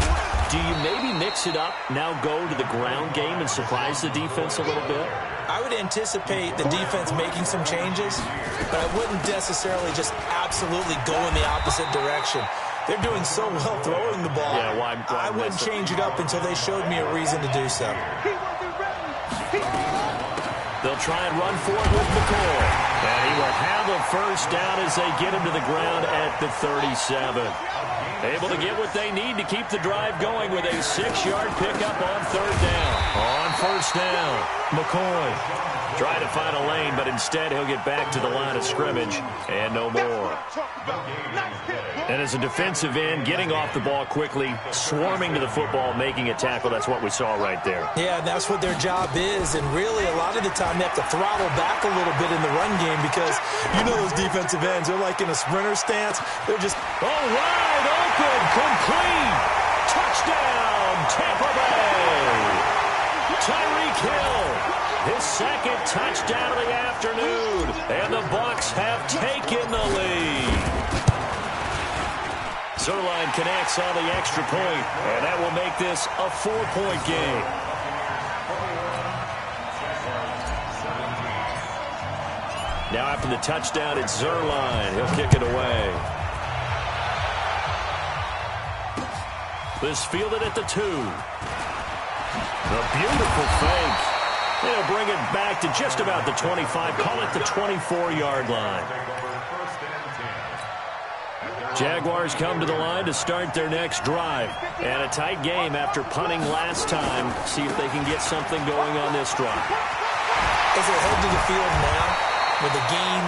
Do you maybe mix it up, now go to the ground game and surprise the defense a little bit? I would anticipate the defense making some changes, but I wouldn't necessarily just absolutely go in the opposite direction. They're doing so well throwing the ball. Yeah, why I wouldn't change it up until they showed me a reason to do so. They'll try and run for it with McCoy. And he will have a 1st down as they get him to the ground at the 37. Able to get what they need to keep the drive going with a 6-yard pickup on 3rd down. On 1st down, McCoy trying to find a lane, but instead he'll get back to the line of scrimmage and no more. And as a defensive end, getting off the ball quickly, swarming to the football, making a tackle, that's what we saw right there. Yeah, that's what their job is, and really a lot of the time they have to throttle back a little bit in the run game because you know those defensive ends, they're like in a sprinter stance. They're just, wide open, complete, touchdown, Tampa Bay. Tyreek Hill, his 2nd touchdown of the afternoon, and the Bucs have taken the lead. Zerline connects on the extra point, and that will make this a 4-point game. Now after the touchdown, it's Zerline. He'll kick it away. This fielded at the 2. A beautiful fake. They'll bring it back to just about the 25. Call it the 24-yard line. Jaguars come to the line to start their next drive. And a tight game after punting last time. See if they can get something going on this drive. As they head to the field now, with the game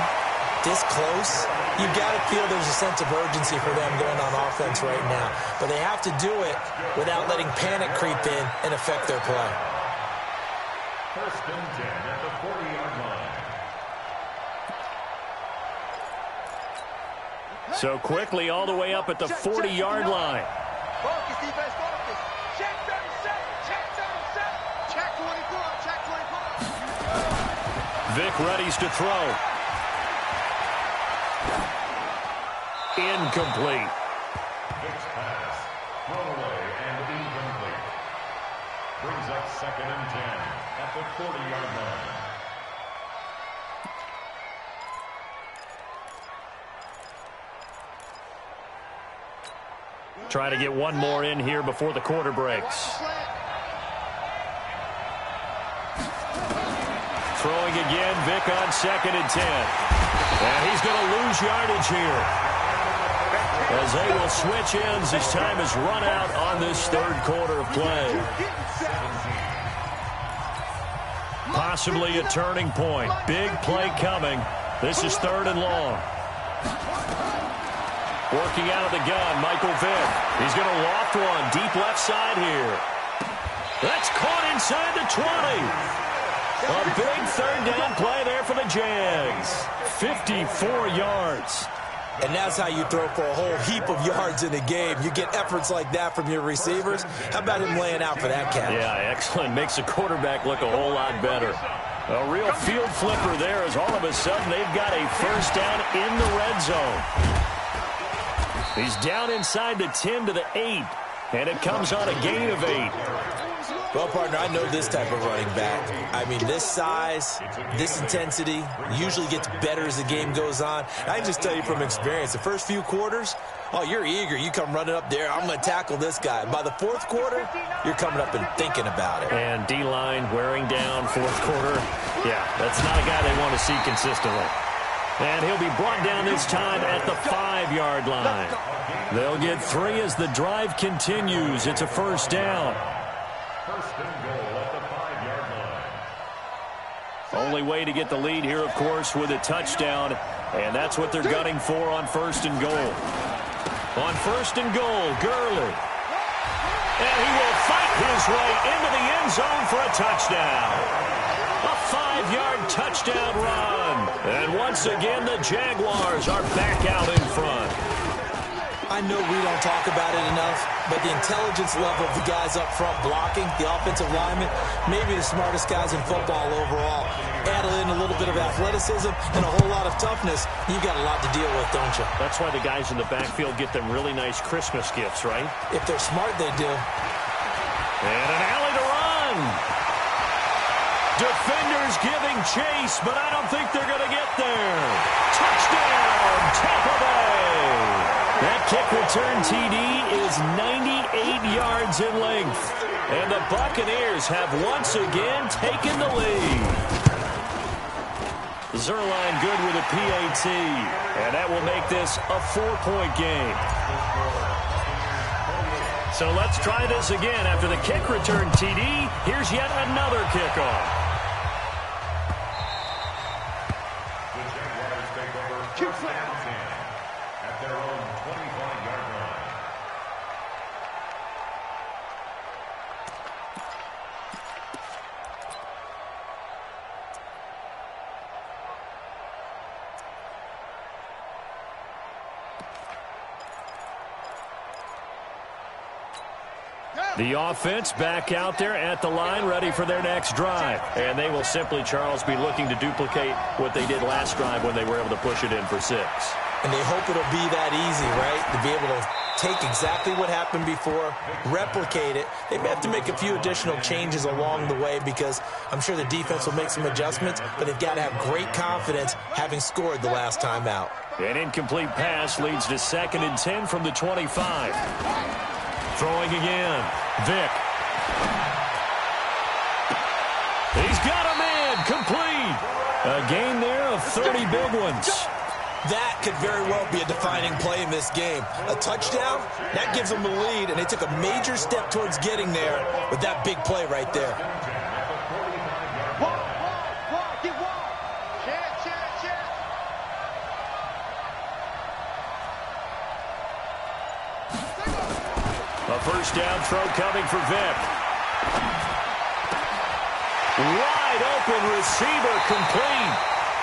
this close, you've got to feel there's a sense of urgency for them going on offense right now. But they have to do it without letting panic creep in and affect their play. First and 10 at the 40-yard line. So quickly all the way up at the 40-yard line. Focus, defense, focus. Check 37, check 37, check 24, check 24. Vic readies to throw. Incomplete. Vic's pass, thrown away and incomplete. Brings up second and 10 at the 40-yard line. Try to get one more in here before the quarter breaks. Throwing again, Vic on second and 10. And he's going to lose yardage here, as they will switch ends as time has run out on this third quarter of play. Possibly a turning point. Big play coming. This is 3rd and long. Working out of the gun, Michael Vick. He's going to loft one deep left side here. That's caught inside the 20. A big 3rd down play there for the Jags. 54 yards. And that's how you throw for a whole heap of yards in a game. You get efforts like that from your receivers. How about him laying out for that catch? Yeah, excellent. Makes the quarterback look a whole lot better. A real field flipper there, as all of a sudden they've got a first down in the red zone. He's down inside the 10 to the 8, and it comes on a gain of 8. Well, partner, I know this type of running back. I mean, this size, this intensity usually gets better as the game goes on. I can just tell you from experience, the first few quarters, oh, you're eager. You come running up there, I'm going to tackle this guy. By the 4th quarter, you're coming up and thinking about it. And D-line wearing down 4th quarter. Yeah, that's not a guy they want to see consistently. And he'll be brought down this time at the 5-yard line. They'll get 3 as the drive continues. It's a first down. First and goal at the 5-yard line. Only way to get the lead here, of course, with a touchdown. And that's what they're gunning for on 1st and goal. On 1st and goal, Gurley. And he will fight his way into the end zone for a touchdown. A 5-yard touchdown run. And once again, the Jaguars are back out in front. I know we don't talk about it enough, but the intelligence level of the guys up front blocking, the offensive linemen, maybe the smartest guys in football overall. Add in a little bit of athleticism and a whole lot of toughness, you've got a lot to deal with, don't you? That's why the guys in the backfield get them really nice Christmas gifts, right? If they're smart, they do. And an alley to run. Defenders giving chase, but I don't think they're going to get there. Touchdown, Tampa Bay. That kick return TD is 98 yards in length. And the Buccaneers have once again taken the lead. Zerline good with a PAT. And that will make this a 4-point game. So let's try this again. After the kick return TD, here's yet another kickoff. The Jaguars take over first and 10 at their own 25-yard line. The offense back out there at the line, ready for their next drive. And they will simply, Charles, be looking to duplicate what they did last drive when they were able to push it in for 6. And they hope it'll be that easy, right? To be able to take exactly what happened before, replicate it. They may have to make a few additional changes along the way because I'm sure the defense will make some adjustments, but they've got to have great confidence having scored the last time out. An incomplete pass leads to 2nd and 10 from the 25. Throwing again. Vick. He's got a man. Complete. A gain there of 30 big ones. That could very well be a defining play in this game. A touchdown, that gives them the lead, and they took a major step towards getting there with that big play right there. A first down throw coming for Vick. Wide open receiver, complete.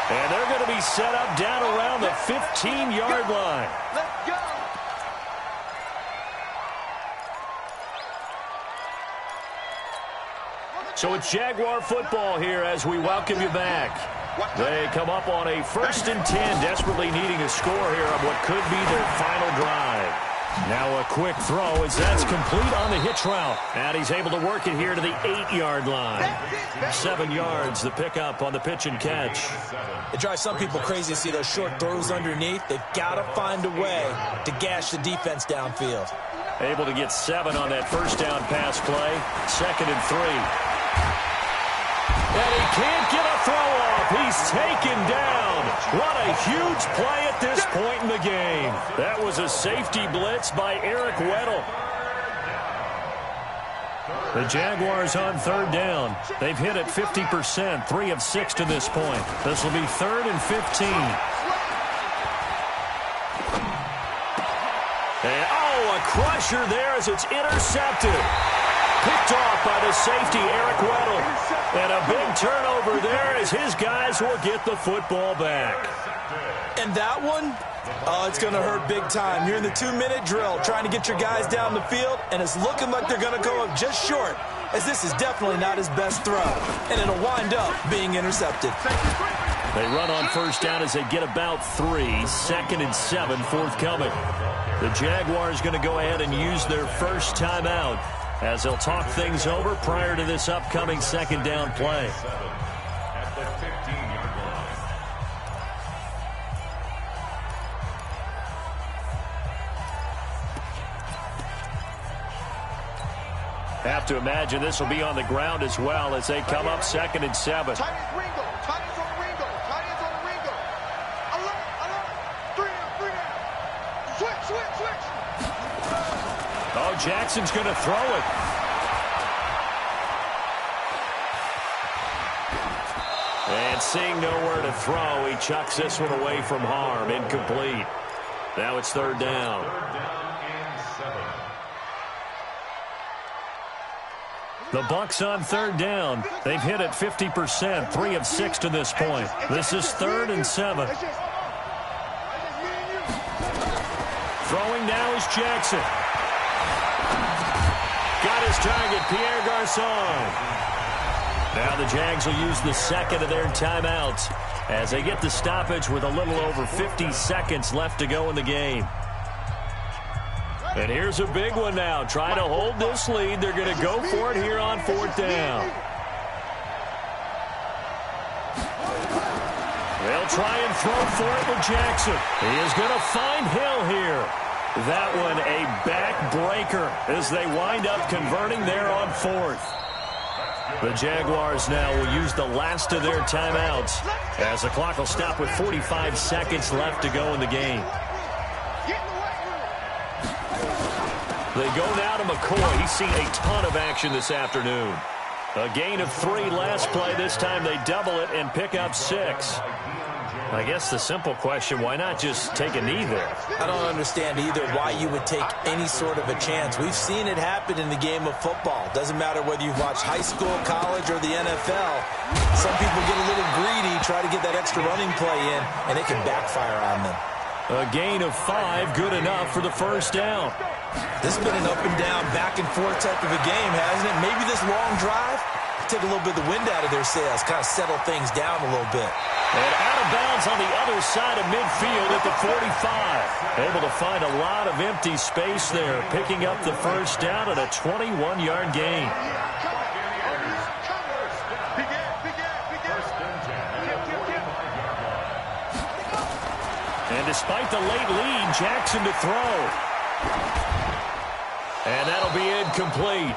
And they're going to be set up down around the 15-yard line. Let's go. So it's Jaguar football here as we welcome you back. They come up on a 1st and 10, desperately needing a score here on what could be their final drive. Now a quick throw as that's complete on the hitch route. And he's able to work it here to the 8-yard line. 7 yards, the pickup on the pitch and catch. It drives some people crazy to see those short throws underneath. They've got to find a way to gash the defense downfield. Able to get 7 on that first down pass play. 2nd and 3. And he can't get a throw off. He's taken down. What a huge play at this point in the game. That was a safety blitz by Eric Weddle. The Jaguars on 3rd down. They've hit it 50%, 3 of 6 to this point. This will be 3rd and 15. And, a crusher there as it's intercepted. Picked off by the safety, Eric Weddle. And a big turnover there as his guys will get the football back. And that one, it's going to hurt big time. You're in the 2-minute drill trying to get your guys down the field, and it's looking like they're going to go up just short, as this is definitely not his best throw. And it'll wind up being intercepted. They run on first down as they get about 3. 2nd and 7 forthcoming. The Jaguars going to go ahead and use their first timeout as they'll talk things over prior to this upcoming 2nd down play. At the 15-yard line. Have to imagine this will be on the ground as well as they come up 2nd and 7. Tight ends Ringo. Tight ends on Ringo. Tight ends on Ringo. Alert. 3 down. Switch. Oh, Jackson's going to throw it. And seeing nowhere to throw, he chucks this one away from harm. Incomplete. Now it's 3rd down. 3rd down and 7. The Bucs on 3rd down. They've hit it 50%, 3 of 6 to this point. This is 3rd and 7. Throwing now is Jackson. Got his target, Pierre Garçon. Now the Jags will use the 2nd of their timeouts as they get the stoppage with a little over 50 seconds left to go in the game. And here's a big one now. Trying to hold this lead. They're going to go for it here on 4th down. They'll try and throw for it with Jackson. He is going to find Hill here. That one a backbreaker as they wind up converting there on 4th. The Jaguars now will use the last of their timeouts as the clock will stop with 45 seconds left to go in the game. They go now to McCoy. He's seen a ton of action this afternoon. A gain of 3 last play. This time they double it and pick up 6. I guess the simple question, why not just take a knee there? I don't understand either why you would take any sort of a chance. We've seen it happen in the game of football. Doesn't matter whether you've watched high school, college, or the NFL. Some people get a little greedy, try to get that extra running play in, and it can backfire on them. A gain of 5, good enough for the first down. This has been an up and down, back and forth type of a game, hasn't it? Maybe this long drive, take a little bit of the wind out of their sails, kind of settle things down a little bit. And out of bounds on the other side of midfield at the 45. Able to find a lot of empty space there, picking up the first down at a 21-yard gain. And despite the late lead, Jackson to throw. And that'll be incomplete.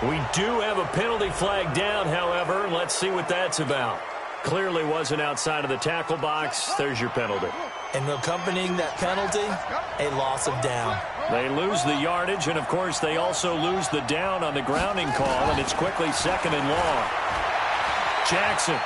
We do have a penalty flag down, however. Let's see what that's about. Clearly wasn't outside of the tackle box. There's your penalty. And accompanying that penalty, a loss of down. They lose the yardage, and, of course, they also lose the down on the grounding call, and it's quickly 2nd and long. Jackson.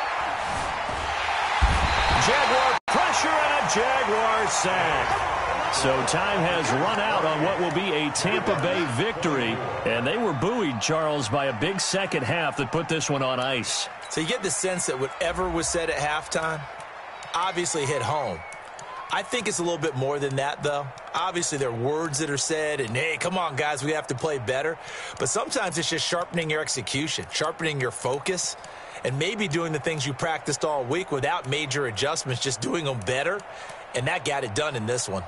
Jaguar pressure and a Jaguar sack. So time has run out on what will be a Tampa Bay victory, and they were buoyed, Charles, by a big second half that put this one on ice. So you get the sense that whatever was said at halftime obviously hit home. I think it's a little bit more than that, though. Obviously, there are words that are said, and, hey, come on, guys, we have to play better. But sometimes it's just sharpening your execution, sharpening your focus, and maybe doing the things you practiced all week without major adjustments, just doing them better. And that got it done in this one.